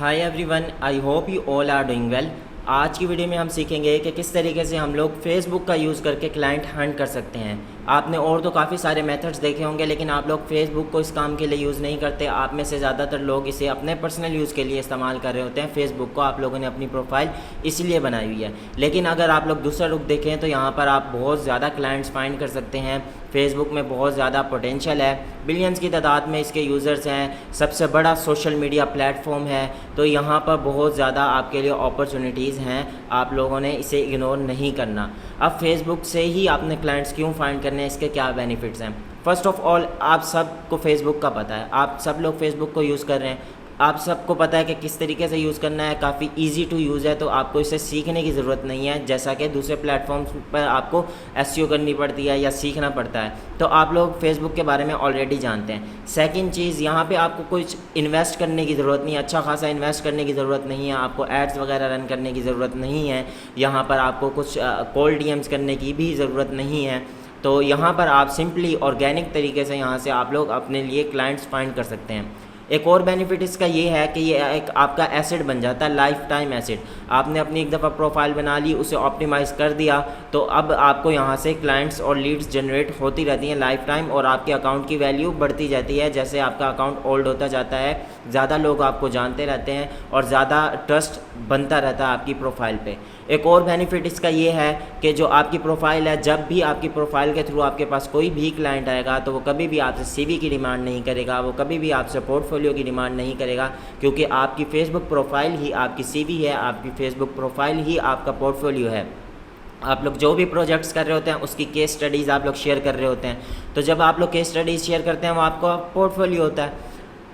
Hi everyone, I hope you all are doing well. आज की video में हम सीखेंगे कि किस तरीके से हम लोग फेसबुक का यूज़ करके क्लाइंट हंट कर सकते हैं। आपने और तो काफ़ी सारे मेथड्स देखे होंगे, लेकिन आप लोग फेसबुक को इस काम के लिए यूज़ नहीं करते। आप में से ज़्यादातर लोग इसे अपने पर्सनल यूज़ के लिए इस्तेमाल कर रहे होते हैं। फेसबुक को आप लोगों ने अपनी प्रोफाइल इसलिए बनाई हुई है, लेकिन अगर आप लोग दूसरा रुख देखें तो यहाँ पर आप बहुत ज़्यादा क्लाइंट्स फाइंड कर सकते हैं। फेसबुक में बहुत ज़्यादा पोटेंशियल है, बिलियंस की तादाद में इसके यूज़र्स हैं, सबसे बड़ा सोशल मीडिया प्लेटफॉर्म है। तो यहाँ पर बहुत ज़्यादा आपके लिए अपॉर्चुनिटीज़ हैं, आप लोगों ने इसे इग्नोर नहीं करना। अब फेसबुक से ही आपने क्लाइंट्स क्यों फाइंड करने हैं, इसके क्या बेनिफिट्स हैं। फ़र्स्ट ऑफ़ ऑल, आप सबको फेसबुक का पता है, आप सब लोग फेसबुक को यूज़ कर रहे हैं, आप सबको पता है कि किस तरीके से यूज़ करना है। काफ़ी इजी टू यूज़ है, तो आपको इसे सीखने की ज़रूरत नहीं है, जैसा कि दूसरे प्लेटफॉर्म्स पर आपको एसईओ करनी पड़ती है या सीखना पड़ता है। तो आप लोग फेसबुक के बारे में ऑलरेडी जानते हैं। सेकंड चीज़, यहाँ पे आपको कुछ इन्वेस्ट करने की ज़रूरत नहीं है, अच्छा खासा इन्वेस्ट करने की ज़रूरत नहीं है, आपको एड्स वगैरह रन करने की ज़रूरत नहीं है, यहाँ पर आपको कुछ कॉल डीएम्स करने की भी ज़रूरत नहीं है। तो यहाँ पर आप सिंपली ऑर्गेनिक तरीके से यहाँ से आप लोग अपने लिए क्लाइंट्स फाइंड कर सकते हैं। एक और बेनिफिट इसका ये है कि ये एक आपका एसेट बन जाता है, लाइफ टाइम एसेट। आपने अपनी एक दफ़ा प्रोफाइल बना ली, उसे ऑप्टिमाइज़ कर दिया, तो अब आपको यहाँ से क्लाइंट्स और लीड्स जनरेट होती रहती हैं लाइफ टाइम, और आपके अकाउंट की वैल्यू बढ़ती जाती है। जैसे आपका अकाउंट ओल्ड होता जाता है, ज़्यादा लोग आपको जानते रहते हैं और ज़्यादा ट्रस्ट बनता रहता है आपकी प्रोफाइल पे। एक और बेनिफिट इसका ये है कि जो आपकी प्रोफाइल है, जब भी आपकी प्रोफाइल के थ्रू आपके पास कोई भी क्लाइंट आएगा तो वो कभी भी आपसे सीवी की डिमांड नहीं करेगा, वो कभी भी आपसे पोर्टफोलियो की डिमांड नहीं करेगा, क्योंकि आपकी फेसबुक प्रोफाइल ही आपकी सीवी है, आपकी फेसबुक प्रोफाइल ही आपका पोर्टफोलियो है। आप लोग जो भी प्रोजेक्ट्स कर रहे होते हैं उसकी केस स्टडीज़ आप लोग शेयर कर रहे होते हैं, तो जब आप लोग केस स्टडीज़ शेयर करते हैं वो आपका पोर्टफोलियो होता है।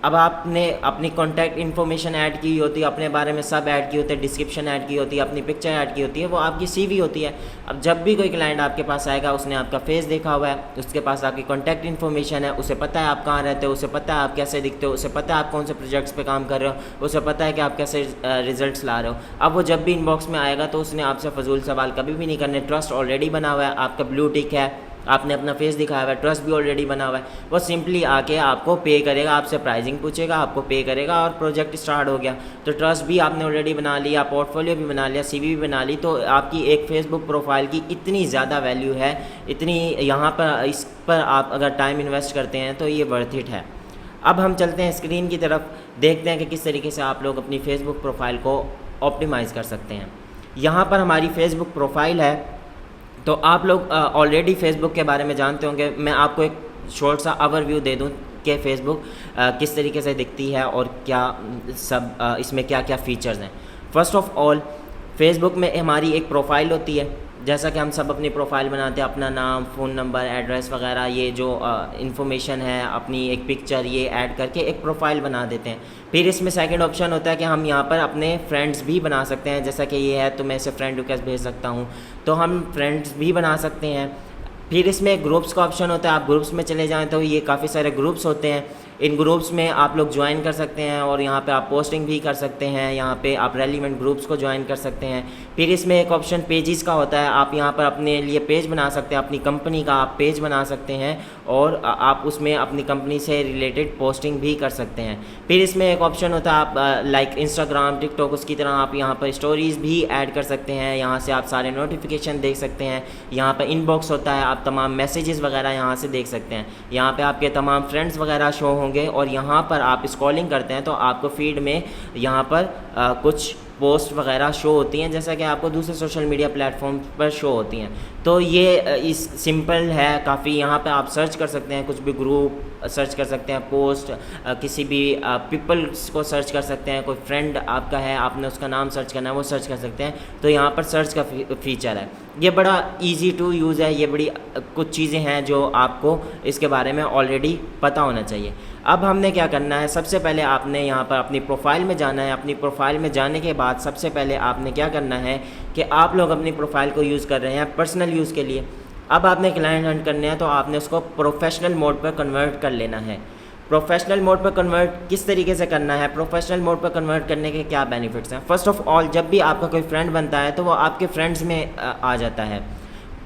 अब आपने अपनी कॉन्टैक्ट इन्फॉर्मेशन ऐड की होती है, अपने बारे में सब ऐड की होती है, डिस्क्रिप्शन ऐड की होती है, अपनी पिक्चर ऐड की होती है, वो आपकी सीवी होती है। अब जब भी कोई क्लाइंट आपके पास आएगा, उसने आपका फेस देखा हुआ है, उसके पास आपकी कॉन्टैक्ट इन्फॉर्मेशन है, उसे पता है आप कहाँ रहते हो, उसे पता है आप कैसे दिखते हो, उसे पता है आप कौन से प्रोजेक्ट्स पे काम कर रहे हो, उसे पता है कि आप कैसे रिजल्ट्स ला रहे हो। अब वो जब भी इनबॉक्स में आएगा तो उसने आपसे फजूल सवाल कभी भी नहीं करने। ट्रस्ट ऑलरेडी बना हुआ है, आपका ब्लू टिक है, आपने अपना फेस दिखाया हुआ है, ट्रस्ट भी ऑलरेडी बना हुआ है। वो सिंपली आके आपको पे करेगा, आपसे प्राइसिंग पूछेगा, आपको पे करेगा और प्रोजेक्ट स्टार्ट हो गया। तो ट्रस्ट भी आपने ऑलरेडी बना लिया, पोर्टफोलियो भी बना लिया, सीवी भी बना ली। तो आपकी एक फेसबुक प्रोफाइल की इतनी ज़्यादा वैल्यू है, इतनी यहाँ पर इस पर आप अगर टाइम इन्वेस्ट करते हैं तो ये वर्थ इट है। अब हम चलते हैं स्क्रीन की तरफ, देखते हैं कि किस तरीके से आप लोग अपनी फेसबुक प्रोफाइल को ऑप्टिमाइज़ कर सकते हैं। यहाँ पर हमारी फेसबुक प्रोफाइल है, तो आप लोग ऑलरेडी फेसबुक के बारे में जानते होंगे। मैं आपको एक शॉर्ट सा ओवरव्यू दे दूं कि फेसबुक किस तरीके से दिखती है और क्या सब इसमें क्या क्या फ़ीचर्स हैं। फ़र्स्ट ऑफ़ ऑल, फेसबुक में हमारी एक प्रोफाइल होती है, जैसा कि हम सब अपनी प्रोफाइल बनाते हैं, अपना नाम, फ़ोन नंबर, एड्रेस वगैरह, ये जो इन्फॉर्मेशन है, अपनी एक पिक्चर, ये ऐड करके एक प्रोफाइल बना देते हैं। फिर इसमें सेकंड ऑप्शन होता है कि हम यहाँ पर अपने फ्रेंड्स भी बना सकते हैं, जैसा कि ये है तो मैं इसे फ्रेंड रिक्वेस्ट भेज सकता हूँ, तो हम फ्रेंड्स भी बना सकते हैं। फिर इसमें ग्रुप्स का ऑप्शन होता है, आप ग्रुप्स में चले जाएँ तो ये काफ़ी सारे ग्रुप्स होते हैं। इन ग्रुप्स में आप लोग ज्वाइन कर सकते हैं और यहाँ पे आप पोस्टिंग भी कर सकते हैं, यहाँ पे आप रेलिवेंट ग्रुप्स को ज्वाइन कर सकते हैं। फिर इसमें एक ऑप्शन पेजेस का होता है, आप यहाँ पर अपने लिए पेज बना सकते हैं, अपनी कंपनी का आप पेज बना सकते हैं और आप उसमें अपनी कंपनी से रिलेटेड पोस्टिंग भी कर सकते हैं। फिर इसमें एक ऑप्शन होता है, आप लाइक इंस्टाग्राम, टिकटॉक, उसकी तरह आप यहाँ पर स्टोरीज़ भी ऐड कर सकते हैं, यहाँ से आप सारे नोटिफिकेशन देख सकते हैं। यहाँ पर इनबॉक्स होता है, आप तमाम मैसेजेस वगैरह यहाँ से देख सकते हैं, यहाँ पर आपके तमाम फ्रेंड्स वगैरह शो होंगे और यहाँ पर आप स्क्रॉलिंग करते हैं तो आपको फीड में यहाँ पर कुछ पोस्ट वगैरह शो होती हैं, जैसा कि आपको दूसरे सोशल मीडिया प्लेटफॉर्म पर शो होती हैं। तो ये इस सिंपल है काफ़ी। यहाँ पे आप सर्च कर सकते हैं, कुछ भी ग्रुप सर्च कर सकते हैं, पोस्ट, किसी भी पीपल्स को सर्च कर सकते हैं, कोई फ्रेंड आपका है, आपने उसका नाम सर्च करना है, वो सर्च कर सकते हैं। तो यहाँ पर सर्च का फीचर है, ये बड़ा इजी टू यूज़ है। ये बड़ी कुछ चीज़ें हैं जो आपको इसके बारे में ऑलरेडी पता होना चाहिए। अब हमने क्या करना है, सबसे पहले आपने यहाँ पर अपनी प्रोफाइल में जाना है। अपनी प्रोफाइल में जाने के बाद सबसे पहले आपने क्या करना है कि आप लोग अपनी प्रोफाइल को यूज़ कर रहे हैं पर्सनल यूज़ के लिए। अब आपने क्लाइंट हंट करने हैं तो आपने उसको प्रोफेशनल मोड पर कन्वर्ट कर लेना है। प्रोफेशनल मोड पर कन्वर्ट किस तरीके से करना है, प्रोफेशनल मोड पर कन्वर्ट करने के क्या बेनिफिट्स हैं। फ़र्स्ट ऑफ़ ऑल, जब भी आपका कोई फ्रेंड बनता है तो वो आपके फ्रेंड्स में आ जाता है,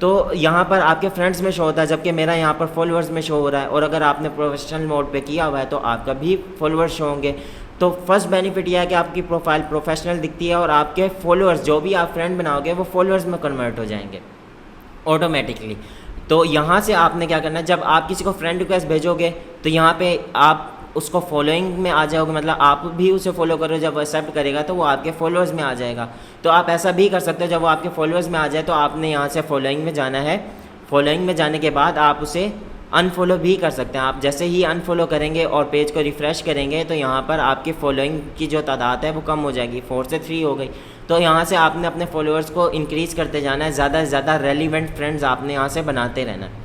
तो यहाँ पर आपके फ्रेंड्स में शो होता है, जबकि मेरा यहाँ पर फॉलोअर्स में शो हो रहा है। और अगर आपने प्रोफेशनल मोड पे किया हुआ है तो आपका भी फॉलोअर्स शो होंगे। तो फर्स्ट बेनिफिट यह है कि आपकी प्रोफाइल प्रोफेशनल दिखती है और आपके फॉलोअर्स जो भी आप फ्रेंड बनाओगे वो फॉलोअर्स में कन्वर्ट हो जाएंगे ऑटोमेटिकली। तो यहाँ से आपने क्या करना है, जब आप किसी को फ्रेंड रिक्वेस्ट भेजोगे तो यहाँ पे आप उसको फॉलोइंग में आ जाओगे, मतलब आप भी उसे फॉलो करो, जब वो एक्सेप्ट करेगा तो वो आपके फॉलोअर्स में आ जाएगा। तो आप ऐसा भी कर सकते हो, जब वो आपके फॉलोअर्स में आ जाए तो आपने यहाँ से फॉलोइंग में जाना है। फॉलोइंग में जाने के बाद आप उसे अनफॉलो भी कर सकते हैं। आप जैसे ही अनफॉलो करेंगे और पेज को रिफ़्रेश करेंगे तो यहाँ पर आपकी फॉलोइंग की जो तादाद है वो कम हो जाएगी, 4 से 3 हो गई। तो यहाँ से आपने अपने फॉलोअर्स को इंक्रीज़ करते जाना है, ज़्यादा से ज़्यादा रेलिवेंट फ्रेंड्स आपने यहाँ से बनाते रहना है।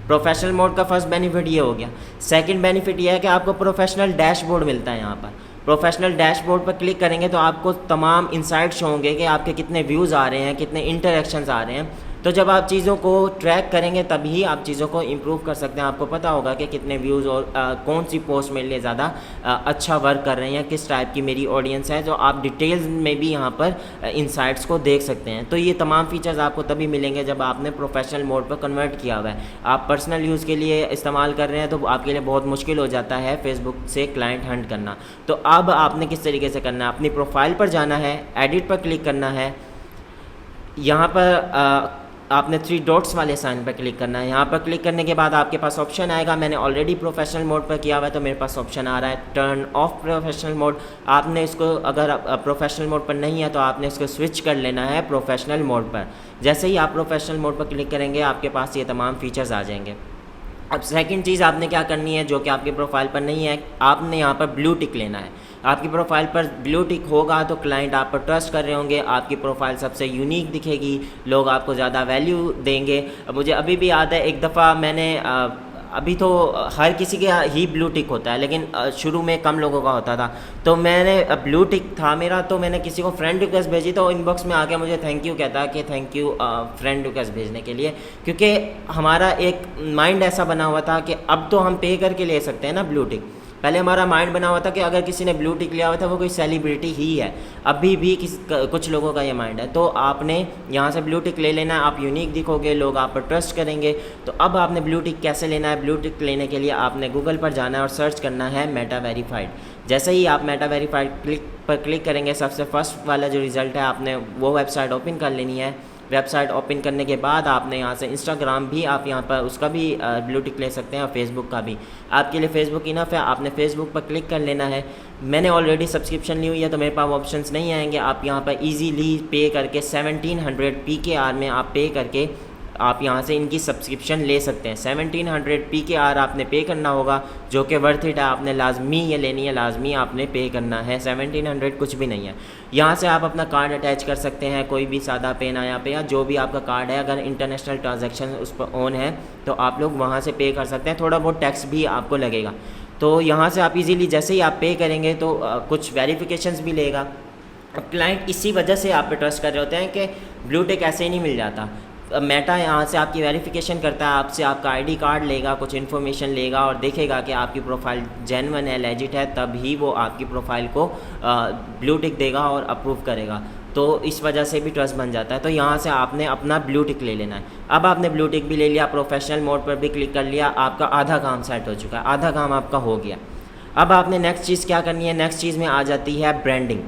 प्रोफेशनल मोड का फर्स्ट बेनिफिट ये हो गया। सेकंड बेनिफिट ये है कि आपको प्रोफेशनल डैशबोर्ड मिलता है। यहाँ पर प्रोफेशनल डैशबोर्ड पर क्लिक करेंगे तो आपको तमाम इंसाइट्स होंगे कि आपके कितने व्यूज़ आ रहे हैं, कितने इंटरेक्शंस आ रहे हैं। तो जब आप चीज़ों को ट्रैक करेंगे तभी आप चीज़ों को इम्प्रूव कर सकते हैं। आपको पता होगा कि कितने व्यूज़ और कौन सी पोस्ट मेरे लिए ज़्यादा अच्छा वर्क कर रहे हैं, किस टाइप की मेरी ऑडियंस है, जो आप डिटेल्स में भी यहाँ पर इंसाइट्स को देख सकते हैं। तो ये तमाम फीचर्स आपको तभी मिलेंगे जब आपने प्रोफेशनल मोड पर कन्वर्ट किया हुआ है। आप पर्सनल यूज़ के लिए इस्तेमाल कर रहे हैं तो आपके लिए बहुत मुश्किल हो जाता है फेसबुक से क्लाइंट हंट करना। तो अब आपने किस तरीके से करना है, अपनी प्रोफाइल पर जाना है, एडिट पर क्लिक करना है, यहाँ पर आपने 3 डॉट्स वाले साइन पर क्लिक करना है। यहाँ पर क्लिक करने के बाद आपके पास ऑप्शन आएगा। मैंने ऑलरेडी प्रोफेशनल मोड पर किया हुआ है तो मेरे पास ऑप्शन आ रहा है टर्न ऑफ प्रोफेशनल मोड। आपने इसको, अगर प्रोफेशनल मोड पर नहीं है तो आपने इसको स्विच कर लेना है प्रोफेशनल मोड पर। जैसे ही आप प्रोफेशनल मोड पर क्लिक करेंगे आपके पास ये तमाम फीचर्स आ जाएंगे। अब सेकंड चीज़ आपने क्या करनी है जो कि आपकी प्रोफाइल पर नहीं है, आपने यहाँ पर ब्लू टिक लेना है। आपकी प्रोफाइल पर ब्लू टिक होगा तो क्लाइंट आप पर ट्रस्ट कर रहे होंगे, आपकी प्रोफाइल सबसे यूनिक दिखेगी, लोग आपको ज़्यादा वैल्यू देंगे। मुझे अभी भी याद है एक दफ़ा मैंने अभी तो हर किसी के ही ब्लू टिक होता है लेकिन शुरू में कम लोगों का होता था, तो मैंने ब्लू टिक था मेरा, तो मैंने किसी को फ्रेंड रिक्वेस्ट भेजी तो इनबॉक्स में आके मुझे थैंक यू कहता कि थैंक यू फ्रेंड रिक्वेस्ट भेजने के लिए। क्योंकि हमारा एक माइंड ऐसा बना हुआ था कि अब तो हम पे करके ले सकते हैं ना ब्लू टिक। पहले हमारा माइंड बना हुआ था कि अगर किसी ने ब्लू टिक लिया हुआ था वो कोई सेलिब्रिटी ही है। अभी भी कुछ लोगों का ये माइंड है। तो आपने यहाँ से ब्लू टिक ले लेना है, आप यूनिक दिखोगे, लोग आप पर ट्रस्ट करेंगे। तो अब आपने ब्लू टिक कैसे लेना है, ब्लू टिक लेने के लिए आपने गूगल पर जाना है और सर्च करना है मेटा वेरीफाइड। जैसे ही आप मेटा वेरीफाइड पर क्लिक करेंगे सबसे फर्स्ट वाला जो रिज़ल्ट है आपने वो वेबसाइट ओपन कर लेनी है। वेबसाइट ओपन करने के बाद आपने यहाँ से इंस्टाग्राम भी आप यहाँ पर उसका भी ब्लू टिक ले सकते हैं और फेसबुक का भी। आपके लिए फेसबुक इनफ है, आपने फेसबुक पर क्लिक कर लेना है। मैंने ऑलरेडी सब्सक्रिप्शन ली हुई है तो मेरे पास ऑप्शंस नहीं आएंगे। आप यहाँ पर इजीली पे करके 1700 PKR में आप पे करके आप यहाँ से इनकी सब्सक्रिप्शन ले सकते हैं। 1700 PKR आपने पे करना होगा जो कि वर्थ इट है। आपने लाजमी ये लेनी है, लाजमी आपने पे करना है। 1700 कुछ भी नहीं है। यहाँ से आप अपना कार्ड अटैच कर सकते हैं, कोई भी सादा पे, नया पे, या जो भी आपका कार्ड है। अगर इंटरनेशनल ट्रांजैक्शन उस पर ऑन है तो आप लोग वहाँ से पे कर सकते हैं। थोड़ा बहुत टैक्स भी आपको लगेगा। तो यहाँ से आप इजीली जैसे ही आप पे करेंगे तो कुछ वेरिफिकेशंस भी लेगा। अब क्लाइंट इसी वजह से आप पे ट्रस्ट कर रहे होते हैं कि ब्लू टिक ऐसे ही नहीं मिल जाता। मेटा यहाँ से आपकी वेरिफिकेशन करता है, आपसे आपका आईडी कार्ड लेगा, कुछ इन्फॉर्मेशन लेगा और देखेगा कि आपकी प्रोफाइल जेन्युइन है, लेजिट है, तभी वो आपकी प्रोफाइल को ब्लू टिक देगा और अप्रूव करेगा। तो इस वजह से भी ट्रस्ट बन जाता है। तो यहाँ से आपने अपना ब्लू टिक ले लेना है। अब आपने ब्लू टिक भी ले लिया, प्रोफेशनल मोड पर भी क्लिक कर लिया, आपका आधा काम सेट हो चुका है, आधा काम आपका हो गया। अब आपने नेक्स्ट चीज़ क्या करनी है, नेक्स्ट चीज़ में आ जाती है ब्रांडिंग।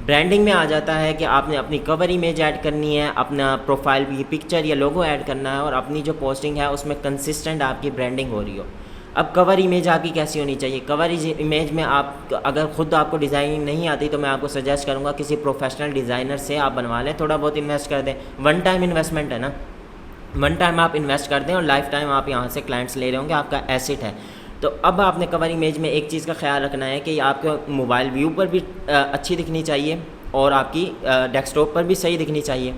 ब्रांडिंग में आ जाता है कि आपने अपनी कवर इमेज ऐड करनी है, अपना प्रोफाइल की पिक्चर या लोगो ऐड करना है और अपनी जो पोस्टिंग है उसमें कंसिस्टेंट आपकी ब्रांडिंग हो रही हो। अब कवर इमेज आपकी कैसी होनी चाहिए, कवर इमेज में आप अगर ख़ुद आपको डिज़ाइनिंग नहीं आती तो मैं आपको सजेस्ट करूँगा किसी प्रोफेशनल डिज़ाइनर से आप बनवा लें, थोड़ा बहुत इन्वेस्ट कर दें। वन टाइम इन्वेस्टमेंट है ना, वन टाइम आप इन्वेस्ट कर दें और लाइफ टाइम आप यहाँ से क्लाइंट्स ले रहे होंगे, आपका एसेट है। तो अब आपने कवर इमेज में एक चीज़ का ख्याल रखना है कि आपके मोबाइल व्यू पर भी अच्छी दिखनी चाहिए और आपकी डेस्कटॉप पर भी सही दिखनी चाहिए।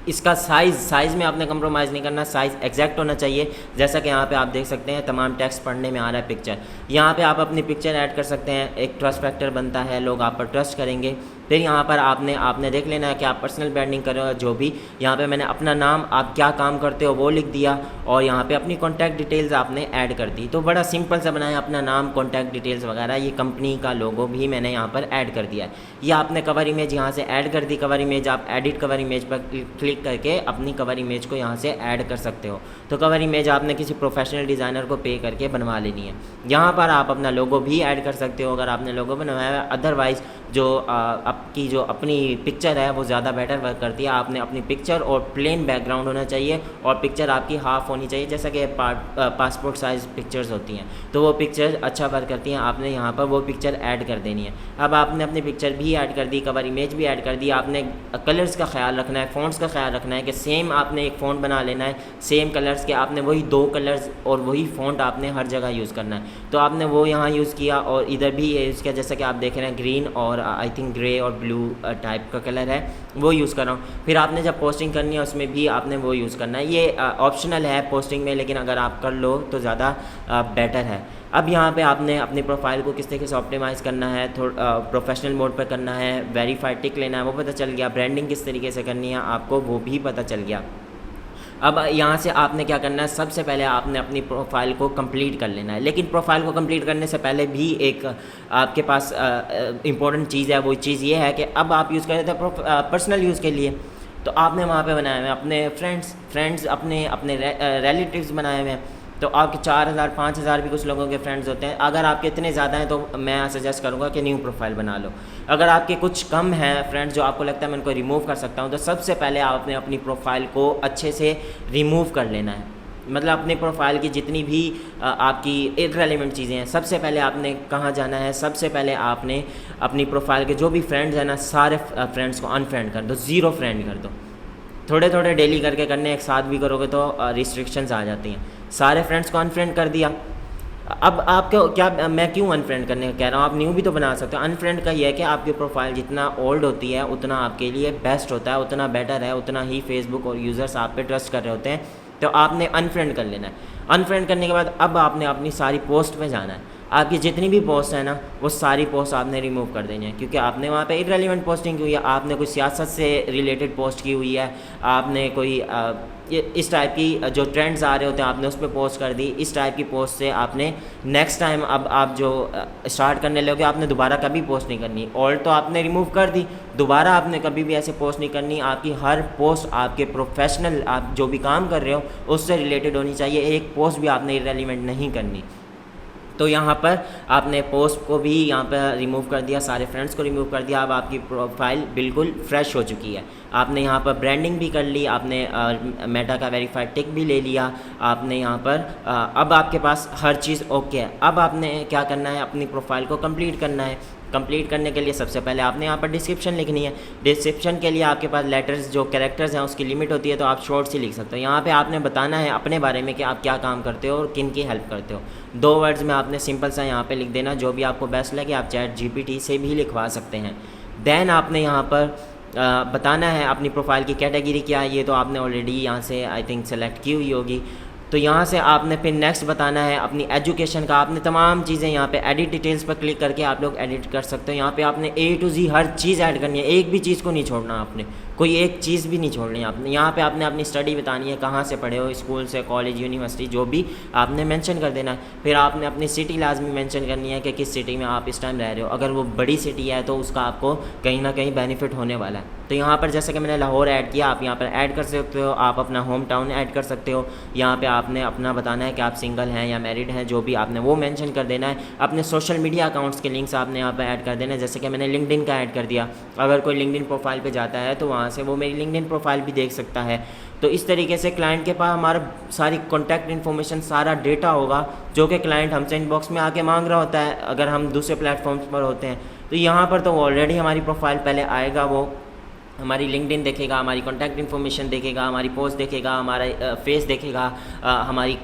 इसका साइज़ में आपने कंप्रोमाइज़ नहीं करना, साइज़ एग्जैक्ट होना चाहिए। जैसा कि यहाँ पे आप देख सकते हैं तमाम टेक्स्ट पढ़ने में आ रहा है पिक्चर। यहाँ पे आप अपनी पिक्चर ऐड कर सकते हैं, एक ट्रस्ट फैक्टर बनता है, लोग आप पर ट्रस्ट करेंगे। फिर यहाँ पर आपने देख लेना है कि आप पर्सनल ब्रांडिंग कर रहे हो जो भी। यहाँ पे मैंने अपना नाम, आप क्या काम करते हो वो लिख दिया, और यहाँ पे अपनी कॉन्टैक्ट डिटेल्स आपने ऐड कर दी। तो बड़ा सिंपल सा बनाया, अपना नाम, कॉन्टैक्ट डिटेल्स वगैरह। ये कंपनी का लोगो भी मैंने यहाँ पर ऐड कर दिया है। ये आपने कवर इमेज यहाँ से ऐड कर दी। कवर इमेज आप एडिट कवर इमेज पर क्लिक करके अपनी कवर इमेज को यहाँ से ऐड कर सकते हो। तो कवर इमेज आपने किसी प्रोफेशनल डिज़ाइनर को पे करके बनवा लेनी है। यहाँ पर आप अपना लोगो भी ऐड कर सकते हो अगर आपने लोगो बनवाया है। अदरवाइज़ जो आपकी जो अपनी पिक्चर है वो ज़्यादा बेटर वर्क करती है। आपने अपनी पिक्चर और प्लेन बैकग्राउंड होना चाहिए, और पिक्चर आपकी हाफ होनी चाहिए, जैसा कि पासपोर्ट साइज़ पिक्चर्स होती हैं, तो वो पिक्चर अच्छा वर्क करती हैं। आपने यहाँ पर वो पिक्चर ऐड कर देनी है। अब आपने अपनी पिक्चर भी ऐड कर दी, कवर इमेज भी ऐड कर दी। आपने कलर्स का ख्याल रखना है, फ़ॉन्ट्स का ख्याल रखना है कि सेम आपने एक फ़ॉन्ट बना लेना है, सेम कलर्स के। आपने वही 2 कलर्स और वही फ़ॉन्ट आपने हर जगह यूज़ करना है। तो आपने वो यहाँ यूज़ किया और इधर भी यूज़ किया, जैसा कि आप देख रहे हैं ग्रीन और आई थिंक ग्रे और ब्लू टाइप का कलर है, वो यूज़ कर रहा हूँ। फिर आपने जब पोस्टिंग करनी है उसमें भी आपने वो यूज़ करना है। ये ऑप्शनल है पोस्टिंग में, लेकिन अगर आप कर लो तो ज़्यादा बेटर है। अब यहाँ पे आपने अपनी प्रोफाइल को किस तरीके से ऑप्टिमाइज़ करना है, थोड़ा प्रोफेशनल मोड पर करना है, वेरीफाइड टिक लेना है, वो पता चल गया। ब्रांडिंग किस तरीके से करनी है आपको वो भी पता चल गया। अब यहाँ से आपने क्या करना है, सबसे पहले आपने अपनी प्रोफाइल को कंप्लीट कर लेना है। लेकिन प्रोफाइल को कंप्लीट करने से पहले भी एक आपके पास इम्पोर्टेंट चीज़ है। वो चीज़ ये है कि अब आप यूज़ कर रहे थे पर्सनल यूज़ के लिए, तो आपने वहाँ पे बनाए हुए अपने फ्रेंड्स अपने रिलेटिव्स बनाए हुए हैं। तो आपके 4000 5000 भी कुछ लोगों के फ्रेंड्स होते हैं। अगर आपके इतने ज़्यादा हैं तो मैं सजेस्ट करूँगा कि न्यू प्रोफाइल बना लो। अगर आपके कुछ कम हैं फ्रेंड्स जो आपको लगता है मैं उनको रिमूव कर सकता हूँ, तो सबसे पहले आपने अपनी प्रोफाइल को अच्छे से रिमूव कर लेना है। मतलब अपनी प्रोफाइल की जितनी भी आपकी इररेलेवेंट चीज़ें हैं, सबसे पहले आपने कहाँ जाना है, सबसे पहले आपने अपनी प्रोफाइल के जो भी फ्रेंड्स हैं ना, सारे फ्रेंड्स को अनफ्रेंड कर दो, 0 फ्रेंड कर दो। थोड़े थोड़े डेली करके करने, एक साथ भी करोगे तो रिस्ट्रिक्शंस आ जाती हैं। सारे फ्रेंड्स को अनफ्रेंड कर दिया। अब आपको क्या, मैं क्यों अनफ्रेंड करने कह रहा हूँ, आप न्यू भी तो बना सकते हो। अनफ्रेंड का ये है कि आपकी प्रोफाइल जितना ओल्ड होती है उतना आपके लिए बेस्ट होता है, उतना बेटर है, उतना ही फेसबुक और यूज़र्स आप पे ट्रस्ट कर रहे होते हैं। तो आपने अनफ्रेंड कर लेना है। अनफ्रेंड करने के बाद अब आपने अपनी सारी पोस्ट पे जाना है। आपकी जितनी भी पोस्ट है ना, वो सारी पोस्ट आपने रिमूव कर देनी है, क्योंकि आपने वहाँ पे इररेलेवेंट पोस्टिंग की हुई है। आपने कोई सियासत से रिलेटेड पोस्ट की हुई है, आपने कोई इस टाइप की जो ट्रेंड्स आ रहे होते हैं आपने उस पर पोस्ट कर दी। इस टाइप की पोस्ट से आपने नेक्स्ट टाइम अब आप जो स्टार्ट करने लोगे आपने दोबारा कभी पोस्ट नहीं करनी। ओल्ड तो आपने रिमूव कर दी, दोबारा आपने कभी भी ऐसे पोस्ट नहीं करनी। आपकी हर पोस्ट आपके प्रोफेशनल, आप जो भी काम कर रहे हो उससे रिलेटेड होनी चाहिए। एक पोस्ट भी आपने इररेलेवेंट नहीं करनी। तो यहाँ पर आपने पोस्ट को भी यहाँ पर रिमूव कर दिया, सारे फ्रेंड्स को रिमूव कर दिया। अब आपकी प्रोफाइल बिल्कुल फ्रेश हो चुकी है। आपने यहाँ पर ब्रांडिंग भी कर ली, आपने मेटा का वेरीफाइड टिक भी ले लिया, आपने यहाँ पर अब आपके पास हर चीज़ ओके है। अब आपने क्या करना है, अपनी प्रोफाइल को कंप्लीट करना है। कंप्लीट करने के लिए सबसे पहले आपने यहाँ पर डिस्क्रिप्शन लिखनी है। डिस्क्रिप्शन के लिए आपके पास लेटर्स जो कैरेक्टर्स हैं उसकी लिमिट होती है, तो आप शॉर्ट्स ही लिख सकते हो। यहाँ पे आपने बताना है अपने बारे में कि आप क्या काम करते हो और किन की हेल्प करते हो। 2 वर्ड्स में आपने सिंपल सा यहाँ पे लिख देना, जो भी आपको बेस्ट लगे। आप चैट जीपीटी से भी लिखवा सकते हैं। देन आपने यहाँ पर बताना है अपनी प्रोफाइल की कैटेगरी क्या है। ये तो आपने ऑलरेडी यहाँ से आई थिंक सेलेक्ट की हुई होगी। तो यहाँ से आपने फिर नेक्स्ट बताना है अपनी एजुकेशन का। आपने तमाम चीज़ें यहाँ पे एडिट डिटेल्स पर क्लिक करके आप लोग एडिट कर सकते हो। यहाँ पे आपने A to Z her cheese add करनी है, एक भी चीज़ को नहीं छोड़ना, आपने कोई एक चीज़ भी नहीं छोड़नी है आपने। यहाँ पे आपने अपनी स्टडी बतानी है, कहाँ से पढ़े हो, स्कूल से, कॉलेज, यूनिवर्सिटी, जो भी आपने मेंशन कर देना है। फिर आपने अपनी सिटी लाजमी मेंशन करनी है कि किस सिटी में आप इस टाइम रह रहे हो। अगर वो बड़ी सिटी है तो उसका आपको कहीं ना कहीं बेनिफिट होने वाला है। तो यहाँ पर जैसे कि मैंने लाहौर ऐड किया, आप यहाँ पर ऐड कर सकते हो। आप अपना होम टाउन ऐड कर सकते हो। यहाँ पर आपने अपना बताना है कि आप सिंगल हैं या मैरिड हैं, जो भी आपने वो मेंशन कर देना है। अपने सोशल मीडिया अकाउंट्स के लिंक्स आपने यहाँ पर ऐड कर देना है, जैसे कि मैंने लिंक्डइन का ऐड कर दिया। अगर कोई लिंक्डइन प्रोफाइल पे जाता है तो वहाँ से वो मेरी लिंक्डइन प्रोफाइल भी देख सकता है। तो इस तरीके से क्लाइंट के पास हमारा सारी कॉन्टैक्ट इन्फॉर्मेशन, सारा डेटा होगा, जो कि क्लाइंट हमसे इनबॉक्स में आके मांग रहा होता है। अगर हम दूसरे प्लेटफॉर्म्स पर होते हैं तो यहाँ पर तो ऑलरेडी हमारी प्रोफाइल पहले आएगा, वो हमारी लिंक्डइन देखेगा, हमारी कॉन्टैक्ट इन्फॉर्मेशन देखेगा, हमारी पोस्ट देखेगा, हमारा फेस देखेगा, हमारी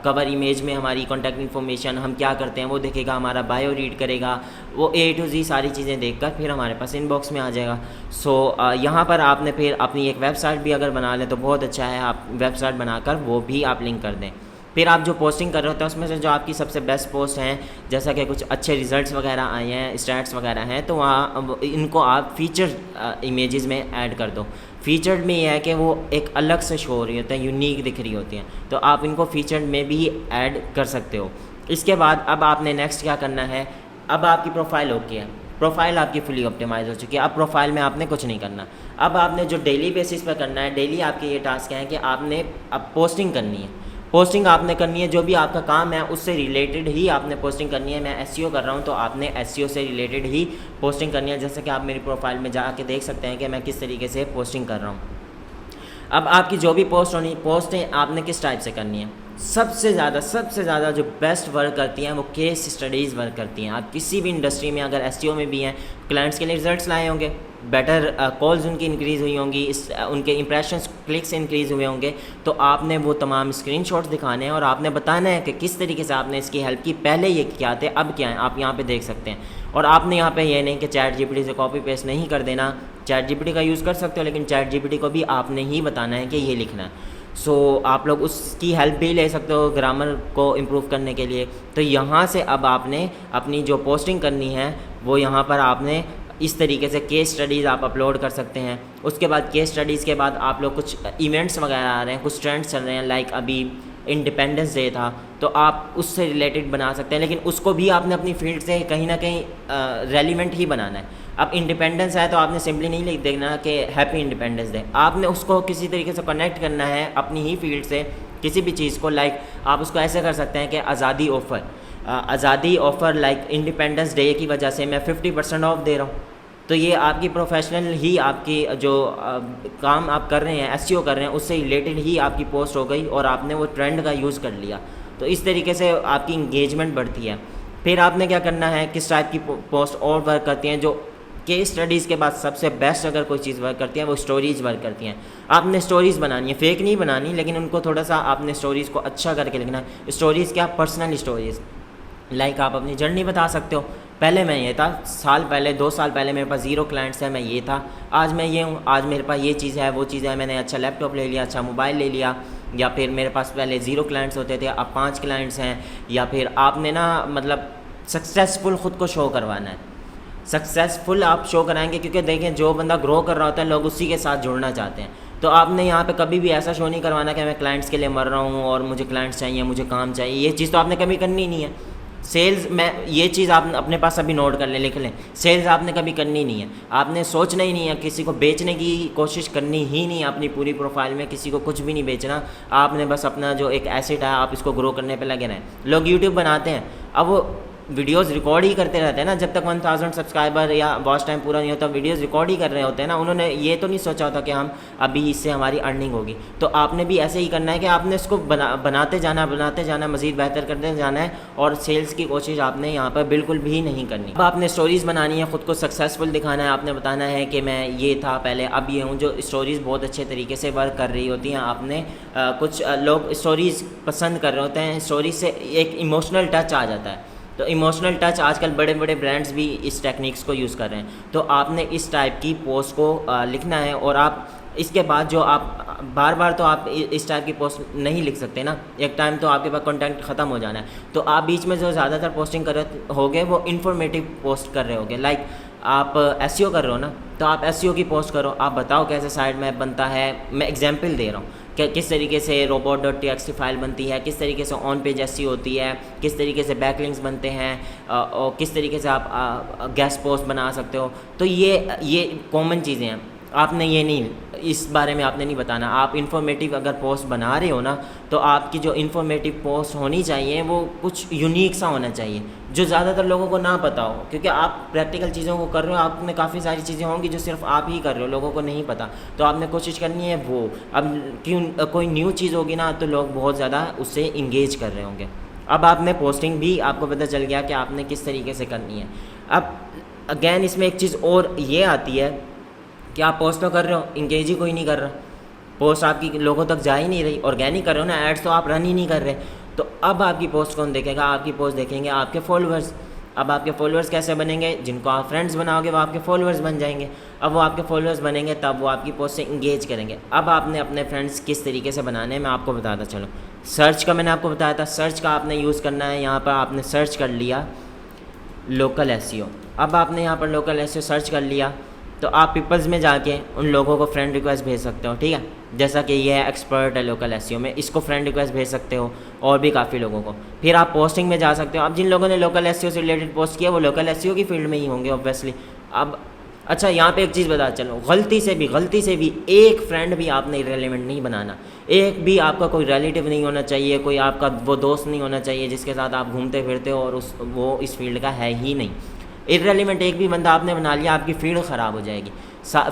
कवर इमेज में हमारी कॉन्टैक्ट इन्फॉर्मेशन, हम क्या करते हैं वो देखेगा, हमारा बायो रीड करेगा। वो A to Z सारी चीज़ें देखकर फिर हमारे पास इनबॉक्स में आ जाएगा। सो यहाँ पर आपने फिर अपनी एक वेबसाइट भी अगर बना लें तो बहुत अच्छा है। आप वेबसाइट बनाकर वो भी आप लिंक कर दें। फिर आप जो पोस्टिंग कर रहे होते हैं उसमें से जो आपकी सबसे बेस्ट पोस्ट हैं, जैसा कि कुछ अच्छे रिजल्ट्स वगैरह आए हैं, स्टैट्स वगैरह हैं, तो वहाँ इनको आप फीचर इमेजेस में ऐड कर दो। फीचर्ड में यह है कि वो एक अलग से शो हो रही होती हैं, यूनिक दिख रही होती हैं, तो आप इनको फीचर्ड में भी ऐड कर सकते हो। इसके बाद अब आपने नेक्स्ट क्या करना है, अब आपकी प्रोफाइल ओके है, प्रोफाइल आपकी फुली ऑप्टिमाइज हो चुकी है, अब प्रोफाइल में आपने कुछ नहीं करना। अब आपने जो डेली बेसिस पर करना है, डेली आपके ये टास्क हैं कि आपने अब पोस्टिंग करनी है, पोस्टिंग आपने करनी है, जो भी आपका काम है उससे रिलेटेड ही आपने पोस्टिंग करनी है। मैं एसईओ कर रहा हूँ तो आपने एसईओ से रिलेटेड ही पोस्टिंग करनी है, जैसे कि आप मेरी प्रोफाइल में जाके देख सकते हैं कि मैं किस तरीके से पोस्टिंग कर रहा हूँ। अब आपकी जो भी पोस्टें आपने किस टाइप से करनी है, सबसे ज़्यादा जो बेस्ट वर्क करती हैं वो केस स्टडीज़ वर्क करती हैं। आप किसी भी इंडस्ट्री में अगर एसईओ में भी हैं, क्लाइंट्स के लिए रिजल्ट्स लाए होंगे, बेटर कॉल्स उनकी इंक्रीज़ हुई होंगी, उनके इंप्रेशंस क्लिक्स इंक्रीज़ हुए होंगे, तो आपने वो तमाम स्क्रीनशॉट्स दिखाने हैं और आपने बताना है कि किस तरीके से आपने इसकी हेल्प की, पहले ये क्या थे अब क्या है, आप यहाँ पे देख सकते हैं। और आपने यहाँ पे ये नहीं कि चैट जीपीटी से कॉपी पेस्ट नहीं कर देना, चैट जीपीटी का यूज़ कर सकते हो, लेकिन चैट जीपीटी को भी आपने ही बताना है कि ये लिखना है। सो आप लोग उसकी हेल्प भी ले सकते हो ग्रामर को इम्प्रूव करने के लिए। तो यहाँ से अब आपने अपनी जो पोस्टिंग करनी है वो यहाँ पर आपने इस तरीके से केस स्टडीज़ आप अपलोड कर सकते हैं। उसके बाद केस स्टडीज़ के बाद आप लोग कुछ इवेंट्स वगैरह आ रहे हैं, कुछ ट्रेंड्स चल रहे हैं, लाइक अभी इंडिपेंडेंस डे था, तो आप उससे रिलेटेड बना सकते हैं, लेकिन उसको भी आपने अपनी फील्ड से कहीं ना कहीं रेलिवेंट ही बनाना है। अब इंडिपेंडेंस है तो आपने सिंपली नहीं लिख देना कि हैप्पी इंडिपेंडेंस डे, आपने उसको किसी तरीके से कनेक्ट करना है अपनी ही फील्ड से किसी भी चीज़ को। लाइक आप उसको ऐसे कर सकते हैं कि आज़ादी ऑफ़र लाइक इंडिपेंडेंस डे की वजह से मैं 50% ऑफ दे रहा हूँ। तो ये आपकी प्रोफेशनल ही आपकी जो काम आप कर रहे हैं, एसईओ कर रहे हैं, उससे रिलेटेड ही आपकी पोस्ट हो गई और आपने वो ट्रेंड का यूज़ कर लिया। तो इस तरीके से आपकी इंगेजमेंट बढ़ती है। फिर आपने क्या करना है, किस टाइप की पोस्ट और वर्क करती हैं, जो केस स्टडीज़ के बाद सबसे बेस्ट अगर कोई चीज़ वर्क करती है वो स्टोरीज़ वर्क करती हैं। आपने स्टोरीज़ बनानी है, फेक नहीं बनानी, लेकिन उनको थोड़ा सा आपने स्टोरीज़ को अच्छा करके लिखना है। स्टोरीज़ क्या, पर्सनल स्टोरीज़, लाइक आप अपनी जर्नी बता सकते हो। पहले मैं ये था, 2 साल पहले मेरे पास 0 क्लाइंट्स है, मैं ये था, आज मैं ये हूँ, आज मेरे पास ये चीज़ है, वो चीज़ है, मैंने अच्छा लैपटॉप ले लिया, अच्छा मोबाइल ले लिया। या फिर मेरे पास पहले 0 क्लाइंट्स होते थे, अब 5 क्लाइंट्स हैं। या फिर आपने ना मतलब सक्सेसफुल ख़ुद को शो करवाना है, सक्सेसफुल आप शो कराएंगे, क्योंकि देखें जो बंदा ग्रो कर रहा होता है लोग उसी के साथ जुड़ना चाहते हैं। तो आपने यहाँ पे कभी भी ऐसा शो नहीं करवाना कि मैं क्लाइंट्स के लिए मर रहा हूँ और मुझे क्लाइंट्स चाहिए, मुझे काम चाहिए, ये चीज़ तो आपने कभी करनी नहीं है। सेल्स में ये चीज़ आप अपने पास अभी नोट कर लें, लिख लें, सेल्स आपने कभी करनी नहीं है, आपने सोचना ही नहीं है, किसी को बेचने की कोशिश करनी ही नहीं है। अपनी पूरी प्रोफाइल में किसी को कुछ भी नहीं बेचना, आपने बस अपना जो एक एसेट है आप इसको ग्रो करने पे लगे रहें। लोग यूट्यूब बनाते हैं, अब वो वीडियोस रिकॉर्ड ही करते रहते हैं ना, जब तक 1000 सब्सक्राइबर या वॉच टाइम पूरा नहीं होता वीडियोस रिकॉर्ड ही कर रहे होते हैं ना। उन्होंने ये तो नहीं सोचा होता कि हम अभी इससे हमारी अर्निंग होगी। तो आपने भी ऐसे ही करना है कि आपने इसको बनाते जाना, मज़ीद बेहतर करते जाना है, और सेल्स की कोशिश आपने यहाँ पर बिल्कुल भी नहीं करनी। अब आपने स्टोरीज़ बनानी है, ख़ुद को सक्सेसफुल दिखाना है, आपने बताना है कि मैं ये था पहले, अब ये हूँ। जो स्टोरीज़ बहुत अच्छे तरीके से वर्क कर रही होती हैं, आपने कुछ लोग स्टोरीज़ पसंद कर रहे होते हैं, स्टोरीज से एक इमोशनल टच आ जाता है। तो इमोशनल टच आजकल बड़े बड़े ब्रांड्स भी इस टेक्निक्स को यूज़ कर रहे हैं। तो आपने इस टाइप की पोस्ट को लिखना है, और आप इसके बाद जो आप बार बार तो आप इस टाइप की पोस्ट नहीं लिख सकते ना, एक टाइम तो आपके पास कंटेंट ख़त्म हो जाना है। तो आप बीच में जो ज़्यादातर पोस्टिंग कर रहे होगे वो इन्फॉर्मेटिव पोस्ट कर रहे होगे। लाइक आप एसईओ कर रहे हो ना, तो आप एसईओ की पोस्ट करो, आप बताओ कैसे साइड मैप बनता है। मैं एग्जांपल दे रहा हूँ कि किस तरीके से robot.txt फाइल बनती है, किस तरीके से ऑन पेज एसईओ होती है, किस तरीके से बैकलिंक्स बनते हैं, और किस तरीके से आप गेस्ट पोस्ट बना सकते हो। तो ये कॉमन चीज़ें हैं, आपने ये नहीं, इस बारे में आपने नहीं बताना। आप इन्फॉर्मेटिव अगर पोस्ट बना रहे हो ना, तो आपकी जो इन्फॉर्मेटिव पोस्ट होनी चाहिए वो कुछ यूनिक सा होना चाहिए, जो ज़्यादातर लोगों को ना पता हो, क्योंकि आप प्रैक्टिकल चीज़ों को कर रहे हो, आप में काफ़ी सारी चीज़ें होंगी जो सिर्फ आप ही कर रहे हो, लोगों को नहीं पता। तो आपने कोशिश करनी है वो, अब क्यों कोई न्यू चीज़ होगी ना तो लोग बहुत ज़्यादा उससे इंगेज कर रहे होंगे। अब आपने पोस्टिंग भी आपको पता चल गया कि आपने किस तरीके से करनी है। अब अगेन इसमें एक चीज़ और ये आती है कि आप पोस्ट तो कर रहे हो, इंगेज ही कोई नहीं कर रहा, पोस्ट आपकी लोगों तक जा ही नहीं रही, ऑर्गेनिक कर रहे हो ना, एड्स तो आप रन ही नहीं कर रहे। तो अब आपकी पोस्ट कौन देखेगा? आपकी पोस्ट देखेंगे आपके फॉलोअर्स। अब आपके फॉलोअर्स कैसे बनेंगे, जिनको आप फ्रेंड्स बनाओगे वो आपके फॉलोअर्स बन जाएंगे। अब वो आपके फॉलोअर्स बनेंगे तब वो आपकी पोस्ट से इंगेज करेंगे। अब आपने अपने फ्रेंड्स किस तरीके से बनाने हैं मैं आपको बताता चलूँ। सर्च का मैंने आपको बताया था, सर्च का आपने यूज़ करना है। यहाँ पर आपने सर्च कर लिया लोकल एसईओ। अब आपने यहाँ पर लोकल एसईओ सर्च कर लिया तो आप पीपल्स में जाके उन लोगों को फ्रेंड रिक्वेस्ट भेज सकते हो, ठीक है। जैसा कि ये एक्सपर्ट है लोकल एसईओ में, इसको फ्रेंड रिक्वेस्ट भेज सकते हो और भी काफ़ी लोगों को। फिर आप पोस्टिंग में जा सकते हो। अब जिन लोगों ने लोकल एसईओ से रिलेटेड पोस्ट किया वो लोकल एसईओ की फील्ड में ही होंगे ऑब्वियसली। अब अच्छा, यहाँ पे एक चीज़ बता चलो, गलती से भी एक फ्रेंड भी आपने इरेलीवेंट नहीं बनाना। एक भी आपका कोई रिलेटिव नहीं होना चाहिए, कोई आपका वो दोस्त नहीं होना चाहिए जिसके साथ आप घूमते फिरते हो और वो इस फील्ड का है ही नहीं। इरेलीवेंट एक भी बंदा आपने बना लिया, आपकी फीड ख़राब हो जाएगी।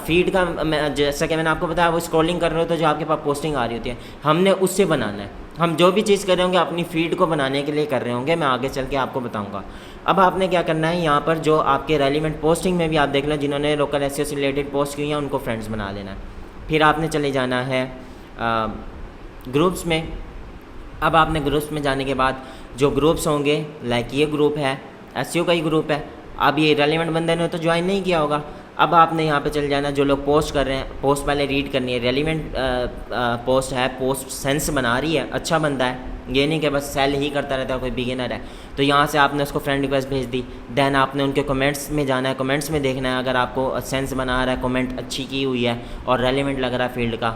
फीड का जैसा कि मैंने आपको बताया, वो स्क्रॉलिंग कर रहे हो तो जो आपके पास पोस्टिंग आ रही होती है, हमने उससे बनाना है। हम जो भी चीज़ कर रहे होंगे अपनी फीड को बनाने के लिए कर रहे होंगे, मैं आगे चल के आपको बताऊंगा। अब आपने क्या करना है, यहाँ पर जो आपके रेलिवेंट पोस्टिंग में भी आप देख लें, जिन्होंने लोकल एसईओ से रिलेटेड पोस्ट की हैं उनको फ्रेंड्स बना लेना है। फिर आपने चले जाना है ग्रुप्स में। अब आपने ग्रुप्स में जाने के बाद जो ग्रुप्स होंगे, लाइक ये ग्रुप है, एसईओ का ही ग्रुप है। अब ये रेलिवेंट बंदे ने तो ज्वाइन नहीं किया होगा। अब आपने यहाँ पे चल जाना, जो लोग पोस्ट कर रहे हैं, पोस्ट पहले रीड करनी है। रेलिवेंट पोस्ट है, पोस्ट सेंस बना रही है, अच्छा बंदा है, ये नहीं कि बस सेल ही करता रहता है, कोई बिगिनर है। तो यहाँ से आपने उसको फ्रेंड रिक्वेस्ट भेज दी। देन आपने उनके कमेंट्स में जाना है, कमेंट्स में देखना है अगर आपको सेंस बना रहा है, कमेंट अच्छी की हुई है और रेलिवेंट लग रहा है फील्ड का,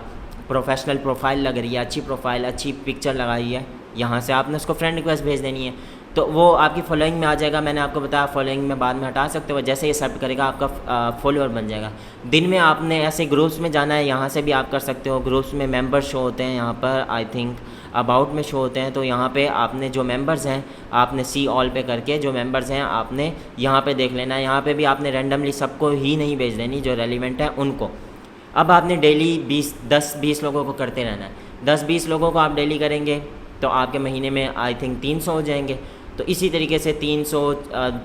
प्रोफेशनल प्रोफाइल लग रही है, अच्छी प्रोफाइल, अच्छी पिक्चर लगाई है, यहाँ से आपने उसको फ्रेंड रिक्वेस्ट भेज देनी है। तो वो आपकी फॉलोइंग में आ जाएगा। मैंने आपको बताया फॉलोइंग में बाद में हटा सकते हो, जैसे ये एक्सेप्ट करेगा आपका फॉलोअर बन जाएगा। दिन में आपने ऐसे ग्रुप्स में जाना है, यहाँ से भी आप कर सकते हो। ग्रुप्स में मेंबर शो होते हैं, यहाँ पर आई थिंक अबाउट में शो होते हैं। तो यहाँ पे आपने जो मेंबर्स हैं आपने सी ऑल पे करके जो मेंबर्स हैं आपने यहाँ पे देख लेना है। यहाँ पे भी आपने रैंडमली सबको ही नहीं भेज देनी, जो रेलिवेंट है उनको। अब आपने डेली 10-20 लोगों को करते रहना है। 10-20 लोगों को आप डेली करेंगे तो आपके महीने में आई थिंक 300 हो जाएंगे। तो इसी तरीके से 300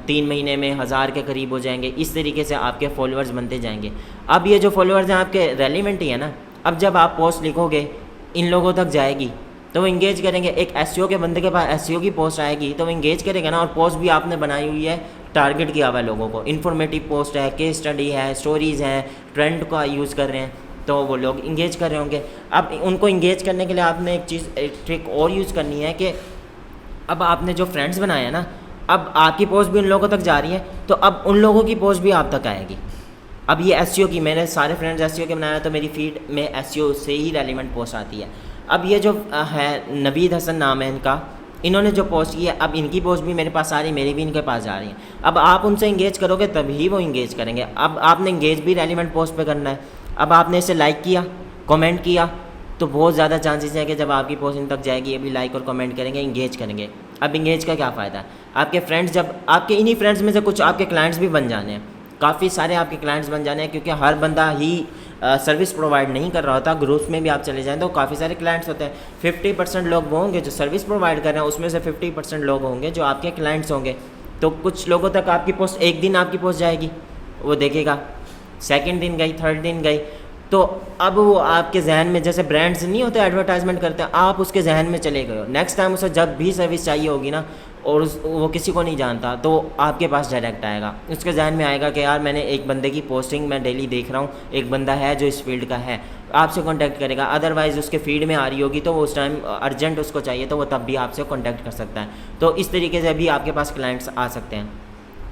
3 महीने में 1000 के करीब हो जाएंगे। इस तरीके से आपके फॉलोअर्स बनते जाएंगे। अब ये जो फॉलोअर्स हैं आपके रेलिवेंट ही है ना। अब जब आप पोस्ट लिखोगे इन लोगों तक जाएगी तो वो इंगेज करेंगे। एक एसईओ के बंदे के पास एसईओ की पोस्ट आएगी तो वो इंगेज करेगा ना। और पोस्ट भी आपने बनाई हुई है, टारगेट किया हुआ है लोगों को, इन्फॉर्मेटिव पोस्ट है, केस स्टडी है, स्टोरीज़ हैं, ट्रेंड का यूज़ कर रहे हैं, तो वो लोग इंगेज कर रहे होंगे। अब उनको इंगेज करने के लिए आपने एक ट्रिक और यूज़ करनी है कि अब आपने जो फ्रेंड्स बनाए हैं ना, अब आपकी पोस्ट भी उन लोगों तक जा रही है तो अब उन लोगों की पोस्ट भी आप तक आएगी। अब ये एसईओ की, मैंने सारे फ्रेंड्स एसईओ के बनाया तो मेरी फीड में एसईओ से ही रेलिवेंट पोस्ट आती है। अब ये जो है नवीद हसन नाम है इनका, इन्होंने जो पोस्ट की है, अब इनकी पोस्ट भी मेरे पास आ रही है, मेरी भी इनके पास जा रही है। अब आप उनसे इंगेज करोगे तभी वो इंगेज करेंगे। अब आपने इंगेज भी रेलिवेंट पोस्ट पे करना है। अब आपने इसे लाइक किया, कमेंट किया, तो बहुत ज़्यादा चांसेस है कि जब आपकी पोस्ट इन तक जाएगी ये भी लाइक और कमेंट करेंगे, इंगेज करेंगे। अब इंगेज का क्या फ़ायदा है, आपके फ्रेंड्स, जब आपके इन्हीं फ्रेंड्स में से कुछ आपके क्लाइंट्स भी बन जाने हैं, काफ़ी सारे आपके क्लाइंट्स बन जाने हैं, क्योंकि हर बंदा ही सर्विस प्रोवाइड नहीं कर रहा होता। ग्रुप्स में भी आप चले जाएँ तो काफ़ी सारे क्लाइंट्स होते हैं। 50% लोग वो होंगे जो सर्विस प्रोवाइड कर रहे हैं, उसमें से 50% लोग होंगे जो आपके क्लाइंट्स होंगे। तो कुछ लोगों तक आपकी पोस्ट, एक दिन आपकी पोस्ट जाएगी, वो देखेगा, सेकंड दिन गई, थर्ड दिन गई, तो अब वो आपके जहन में, जैसे ब्रांड्स नहीं होते एडवर्टाइजमेंट करते हैं, आप उसके जहन में चले गए हो। नेक्स्ट टाइम उसे जब भी सर्विस चाहिए होगी ना, और वो किसी को नहीं जानता, तो आपके पास डायरेक्ट आएगा। उसके जहन में आएगा कि यार मैंने एक बंदे की पोस्टिंग मैं डेली देख रहा हूँ, एक बंदा है जो इस फील्ड का है, आपसे कांटेक्ट करेगा। अदरवाइज़ उसके फीड में आ रही होगी तो वो उस टाइम अर्जेंट उसको चाहिए तो वो तब भी आपसे कांटेक्ट कर सकता है। तो इस तरीके से भी आपके पास क्लाइंट्स आ सकते हैं।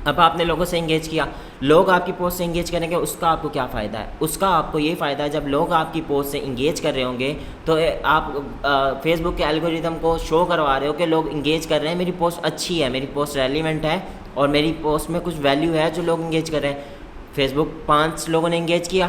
अब आपने लोगों से इंगेज किया, लोग आपकी पोस्ट से इंगेज करेंगे, उसका आपको क्या फ़ायदा है? उसका आपको ये फ़ायदा है, जब लोग आपकी पोस्ट से इंगेज कर रहे होंगे तो आप फेसबुक के एल्गोरिदम को शो करवा रहे हो कि लोग इंगेज कर रहे हैं, मेरी पोस्ट अच्छी है, मेरी पोस्ट रेलिवेंट है और मेरी पोस्ट में कुछ वैल्यू है जो लोग इंगेज कर रहे हैं। फेसबुक 5 लोगों ने इंगेज किया,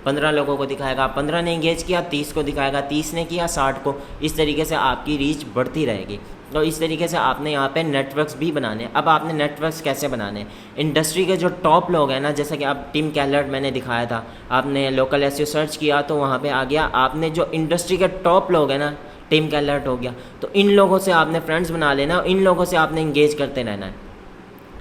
15 लोगों को दिखाएगा, 15 ने इंगेज किया, 30 को दिखाएगा, 30 ने किया, 60 को। इस तरीके से आपकी रीच बढ़ती रहेगी। तो इस तरीके से आपने यहाँ पे नेटवर्क्स भी बनाने। अब आपने नेटवर्क्स कैसे बनाने? इंडस्ट्री के जो टॉप लोग हैं ना, जैसे कि आप टिम केलर मैंने दिखाया था, आपने लोकल एसईओ सर्च किया तो वहाँ पे आ गया। आपने जो इंडस्ट्री के टॉप लोग हैं ना, टिम केलर हो गया, तो इन लोगों से आपने फ्रेंड्स बना लेना, इन लोगों से आपने इंगेज करते रहना है।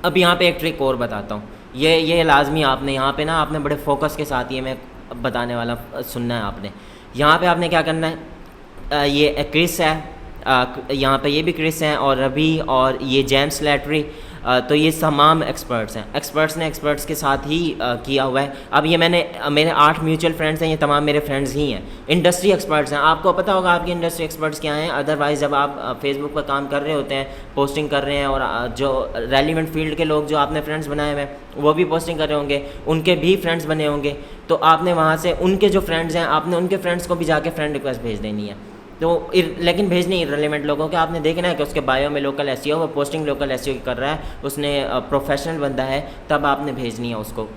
अब यहाँ पर एक ट्रिक और बताता हूँ, ये लाजमी आपने यहाँ पर ना, आपने बड़े फोकस के साथ ये मैं बताने वाला सुनना है आपने। यहाँ पर आपने क्या करना है, ये क्रिस है, यहाँ पे ये भी क्रिस हैं और रवि और ये जेम्स लैटरी। तो ये तमाम एक्सपर्ट्स हैं, एक्सपर्ट्स ने एक्सपर्ट्स के साथ ही किया हुआ है। अब ये मेरे 8 म्यूचुअल फ्रेंड्स हैं, ये तमाम मेरे फ्रेंड्स ही हैं, इंडस्ट्री एक्सपर्ट्स हैं। आपको पता होगा आपके इंडस्ट्री एक्सपर्ट्स क्या हैं। अदरवाइज़ जब आप फेसबुक पर काम कर रहे होते हैं, पोस्टिंग कर रहे हैं, और जो रेलिवेंट फील्ड के लोग जो आपने फ्रेंड्स बनाए हुए हैं वो भी पोस्टिंग कर रहे होंगे, उनके भी फ्रेंड्स बने होंगे, तो आपने वहाँ से उनके जो फ्रेंड्स हैं आपने उनके फ्रेंड्स को भी जाके फ्रेंड रिक्वेस्ट भेज देनी है। तो लेकिन भेजनी इररिलेवेंट लोगों के, आपने देखना है कि उसके बायो में लोकल एसईओ, वो पोस्टिंग लोकल एसईओ की कर रहा है, उसने प्रोफेशनल बंदा है, तब आपने भेजनी है उसको।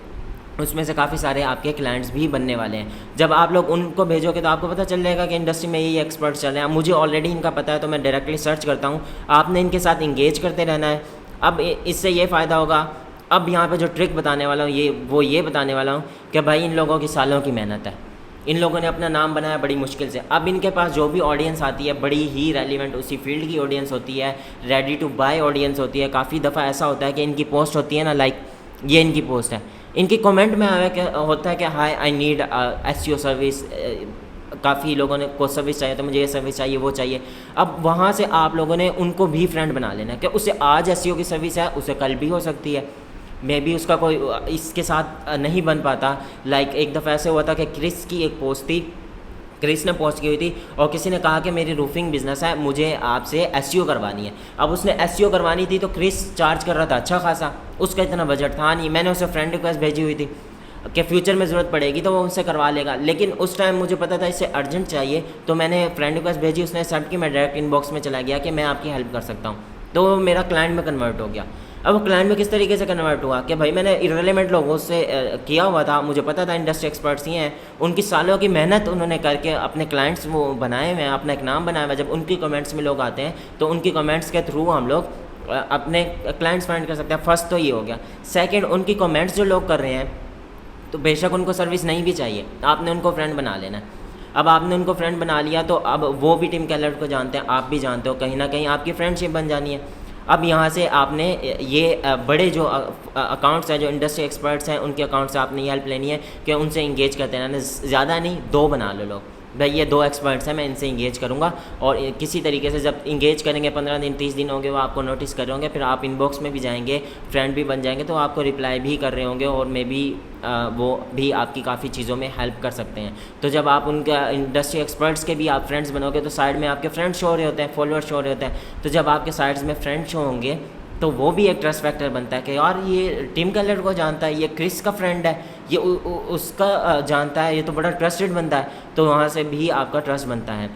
उसमें से काफ़ी सारे आपके क्लाइंट्स भी बनने वाले हैं। जब आप लोग उनको भेजोगे तो आपको पता चल जाएगा कि इंडस्ट्री में ये एक्सपर्ट्स चल रहे हैं। मुझे ऑलरेडी इनका पता है तो मैं डायरेक्टली सर्च करता हूँ। आपने इनके साथ इंगेज करते रहना है। अब इससे ये फ़ायदा होगा, अब यहाँ पे जो ट्रिक बताने वाला हूँ ये बताने वाला हूँ कि भाई इन लोगों की सालों की मेहनत है, इन लोगों ने अपना नाम बनाया बड़ी मुश्किल से। अब इनके पास जो भी ऑडियंस आती है बड़ी ही रेलिवेंट उसी फील्ड की ऑडियंस होती है, रेडी टू बाय ऑडियंस होती है। काफ़ी दफ़ा ऐसा होता है कि इनकी पोस्ट होती है ना, लाइक ये इनकी पोस्ट है, इनकी कमेंट में होता है कि हाय आई नीड एसईओ सर्विस, काफ़ी लोगों ने को सर्विस चाहिए, तो मुझे ये सर्विस चाहिए वो चाहिए। अब वहाँ से आप लोगों ने उनको भी फ्रेंड बना लेना है कि उसे आज एसईओ की सर्विस है, उसे कल भी हो सकती है, मे बी उसका कोई इसके साथ नहीं बन पाता। लाइक एक दफ़ा ऐसे हुआ था कि क्रिस की एक पोस्ट थी, क्रिस ने पोस्ट की हुई थी और किसी ने कहा कि मेरी रूफिंग बिजनेस है, मुझे आपसे एसईओ करवानी है। अब उसने एसईओ करवानी थी तो क्रिस चार्ज कर रहा था अच्छा खासा, उसका इतना बजट था नहीं। मैंने उसे फ्रेंड रिक्वेस्ट भेजी हुई थी कि फ्यूचर में ज़रूरत पड़ेगी तो वो उनसे करवा लेगा, लेकिन उस टाइम मुझे पता था इससे अर्जेंट चाहिए, तो मैंने फ्रेंड रिक्वेस्ट भेजी, उसने एक्सेप्ट की, मैं डायरेक्ट इनबॉक्स में चला गया कि मैं आपकी हेल्प कर सकता हूँ, तो वो मेरा क्लाइंट में कन्वर्ट हो गया। अब वो क्लाइंट में किस तरीके से कन्वर्ट हुआ कि भाई मैंने इररिलेवेंट लोगों से किया हुआ था, मुझे पता था इंडस्ट्री एक्सपर्ट्स ही हैं, उनकी सालों की मेहनत उन्होंने करके अपने क्लाइंट्स वो बनाए हुए हैं, अपना एक नाम बनाया हुआ है। जब उनकी कमेंट्स में लोग आते हैं तो उनकी कमेंट्स के थ्रू हम लोग अपने क्लाइंट्स फाइंड कर सकते हैं। फर्स्ट तो ये हो गया। सेकंड, उनकी कमेंट्स जो लोग कर रहे हैं तो बेशक उनको सर्विस नहीं भी चाहिए, आपने उनको फ्रेंड बना लेना है। अब आपने उनको फ्रेंड बना लिया तो अब वो भी टिम केलर को जानते हैं, आप भी जानते हो, कहीं ना कहीं आपकी फ्रेंडशिप बन जानी है। अब यहाँ से आपने ये बड़े जो अकाउंट्स हैं, जो इंडस्ट्री एक्सपर्ट्स हैं, उनके अकाउंट से आपने ये हेल्प लेनी है कि उनसे इंगेज करते रहना, ज़्यादा नहीं, 2 बना लो लोग, भाई ये 2 एक्सपर्ट्स हैं, मैं इनसे इंगेज करूँगा। और किसी तरीके से जब इंगेज करेंगे 15 दिन 30 दिन होंगे, वो आपको नोटिस कर रहे होंगे, फिर आप इनबॉक्स में भी जाएंगे, फ्रेंड भी बन जाएंगे, तो आपको रिप्लाई भी कर रहे होंगे और मे बी वो भी आपकी काफ़ी चीज़ों में हेल्प कर सकते हैं। तो जब आप उनका इंडस्ट्री एक्सपर्ट्स के भी आप फ्रेंड्स बनोगे तो साइड में आपके फ्रेंड्स शो हो रहे होते हैं, फॉलोअर्स शो हो रहे होते हैं, तो जब आपके साइड्स में फ्रेंड शो होंगे तो वो भी एक ट्रस्ट फैक्टर बनता है कि यार ये टिम केलर को जानता है, ये क्रिस का फ्रेंड है, ये उसका जानता है, ये तो बड़ा ट्रस्टेड बंदा है, तो वहाँ से भी आपका ट्रस्ट बनता है।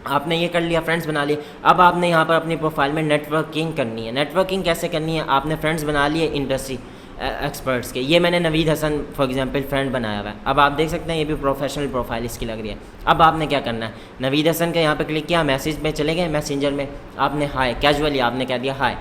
आपने ये कर लिया, फ्रेंड्स बना लिए। अब आपने यहाँ पर अपनी प्रोफाइल में नेटवर्किंग करनी है। नेटवर्किंग कैसे करनी है? आपने फ्रेंड्स बना लिए इंडस्ट्री एक्सपर्ट्स के। ये मैंने Naveed Hasan for example friend बनाया हुआ है। अब आप देख सकते हैं ये भी प्रोफेशनल प्रोफाइल इसकी लग रही है। अब आपने क्या करना है, नवीद हसन के यहाँ पे क्लिक किया, मैसेज में चले गए, मैसेंजर में आपने हाय, कैजुअली आपने कह दिया हाय,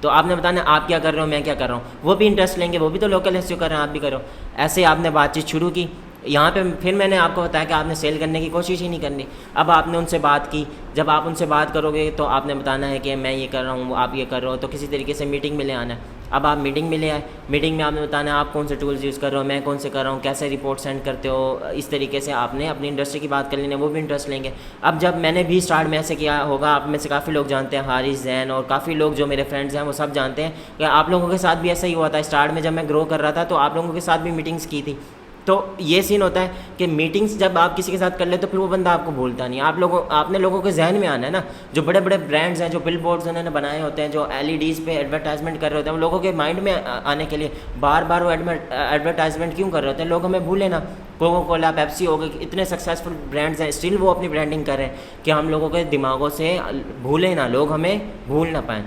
तो आपने बताना आप क्या कर रहे हो, मैं क्या कर रहा हूँ, वो भी इंटरेस्ट लेंगे, वो भी तो लोकल एसईओ कर रहे हैं, आप भी करो। ऐसे आपने बातचीत शुरू की। यहाँ पे फिर मैंने आपको बताया कि आपने सेल करने की कोशिश ही नहीं करनी। अब आपने उनसे बात की, जब आप उनसे बात करोगे तो आपने बताना है कि मैं ये कर रहा हूँ, आप ये कर रहे हो, तो किसी तरीके से मीटिंग में ले आना है। अब आप मीटिंग में ले आए, मीटिंग में आपने बताना है आप कौन से टूल्स यूज़ कर रहे हो, मैं कौन से कर रहा हूँ, कैसे रिपोर्ट सेंड करते हो, इस तरीके से आपने अपनी इंडस्ट्री की बात कर लेनी है, वो भी इंटरेस्ट लेंगे। अब जब मैंने भी स्टार्ट में ऐसे किया होगा, आप में से काफ़ी लोग जानते हैं, हारिस जैन और काफ़ी लोग जो मेरे फ्रेंड्स हैं वो सब जानते हैं कि आप लोगों के साथ भी ऐसा ही हुआ था। स्टार्ट में जब मैं ग्रो कर रहा था तो आप लोगों के साथ भी मीटिंग्स की थी। तो ये सीन होता है कि मीटिंग्स जब आप किसी के साथ कर ले तो फिर वो बंदा आपको भूलता नहीं। आपने लोगों के जहन में आना है ना। जो बड़े बड़े ब्रांड्स हैं, जो बिल बोर्ड्स उन्होंने बनाए होते हैं, जो LEDs पे एडवर्टाइजमेंट कर रहे होते हैं, वो लोगों के माइंड में आने के लिए बार बार वो एडवर्टाइजमेंट क्यों कर रहे होते हैं? लोग हमें भूले ना। कोको कोला, पेप्सी हो गए, इतने सक्सेसफुल ब्रांड्स हैं, स्टिल वो अपनी ब्रांडिंग कर रहे हैं कि हम लोगों के दिमागों से भूले ना, लोग हमें भूल ना पाएँ।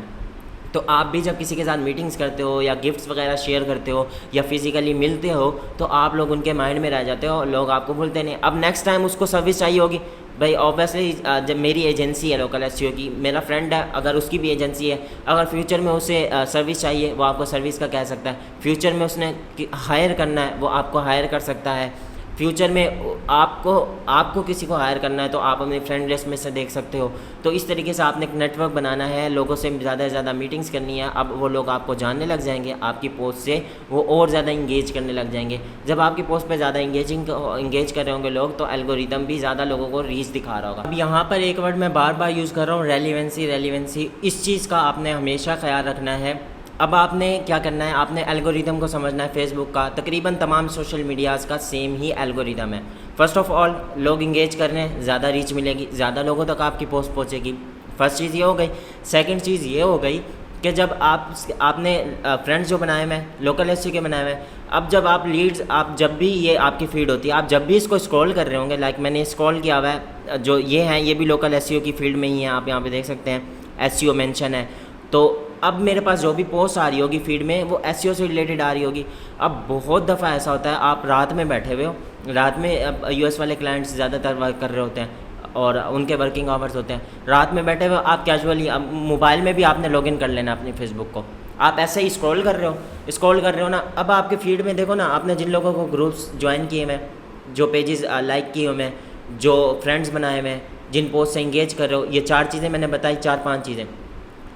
तो आप भी जब किसी के साथ मीटिंग्स करते हो या गिफ्ट्स वगैरह शेयर करते हो या फिजिकली मिलते हो तो आप लोग उनके माइंड में रह जाते हो, लोग आपको भूलते नहीं। अब नेक्स्ट टाइम उसको सर्विस चाहिए होगी, भाई ऑब्वियसली जब मेरी एजेंसी है लोकल एसईओ की, मेरा फ्रेंड है, अगर उसकी भी एजेंसी है, अगर फ्यूचर में उसे सर्विस चाहिए वो आपको सर्विस का कह सकता है। फ्यूचर में उसने हायर करना है वो आपको हायर कर सकता है। फ्यूचर में आपको किसी को हायर करना है तो आप अपने फ्रेंड लिस्ट में से देख सकते हो। तो इस तरीके से आपने एक नेटवर्क बनाना है, लोगों से ज़्यादा से ज़्यादा मीटिंग्स करनी है। अब वो लोग आपको जानने लग जाएंगे, आपकी पोस्ट से वो और ज़्यादा इंगेज करने लग जाएंगे। जब आपकी पोस्ट पे ज़्यादा इंगेज कर रहे होंगे लोग तो एल्गोरिदम भी ज़्यादा लोगों को रीच दिखा रहा होगा। अब यहाँ पर एक वर्ड मैं बार बार यूज़ कर रहा हूँ, रेलिवेंसी। इस चीज़ का आपने हमेशा ख्याल रखना है अब आपने क्या करना है, आपने एल्गोरिदम को समझना है। फेसबुक का तकरीबन तमाम सोशल मीडियाज़ का सेम ही एल्गोरिदम है। फ़र्स्ट ऑफ़ ऑल, लोग इंगेज कर रहे हैं, ज़्यादा रीच मिलेगी, ज़्यादा लोगों तक आपकी पोस्ट पहुँचेगी। फर्स्ट चीज़ ये हो गई। सेकंड चीज़ ये हो गई कि जब आपने फ्रेंड्स जो बनाए हुए हैं, लोकल एसईओ के बनाए हुए हैं, अब जब आप लीड्स, आप जब भी ये आपकी फीड होती है, आप जब भी इसको स्क्रॉल कर रहे होंगे, लाइक मैंने स्क्रॉल किया हुआ है, जो ये हैं ये भी लोकल एसईओ की फील्ड में ही है, आप यहाँ पे देख सकते हैं एसईओ मेंशन है। तो अब मेरे पास जो भी पोस्ट आ रही होगी फीड में, वो एसईओ से रिलेटेड आ रही होगी। अब बहुत दफ़ा ऐसा होता है, आप रात में बैठे हुए हो, रात में अब यूएस वाले क्लाइंट्स ज़्यादातर वर्क कर रहे होते हैं और उनके वर्किंग आवर्स होते हैं, रात में बैठे हुए आप कैजुअली, अब मोबाइल में भी आपने लॉगिन कर लेना अपनी फेसबुक को, आप ऐसे ही स्क्रॉल कर रहे हो ना। अब आपके फीड में देखो ना, आपने जिन लोगों को ग्रुप्स ज्वाइन किए हुए हैं, जो पेजेस लाइक किए हुए हैं, जो फ्रेंड्स बनाए हुए हैं, जिन पोस्ट से इंगेज कर रहे हो, ये 4 चीज़ें मैंने बताई, 4-5 चीज़ें।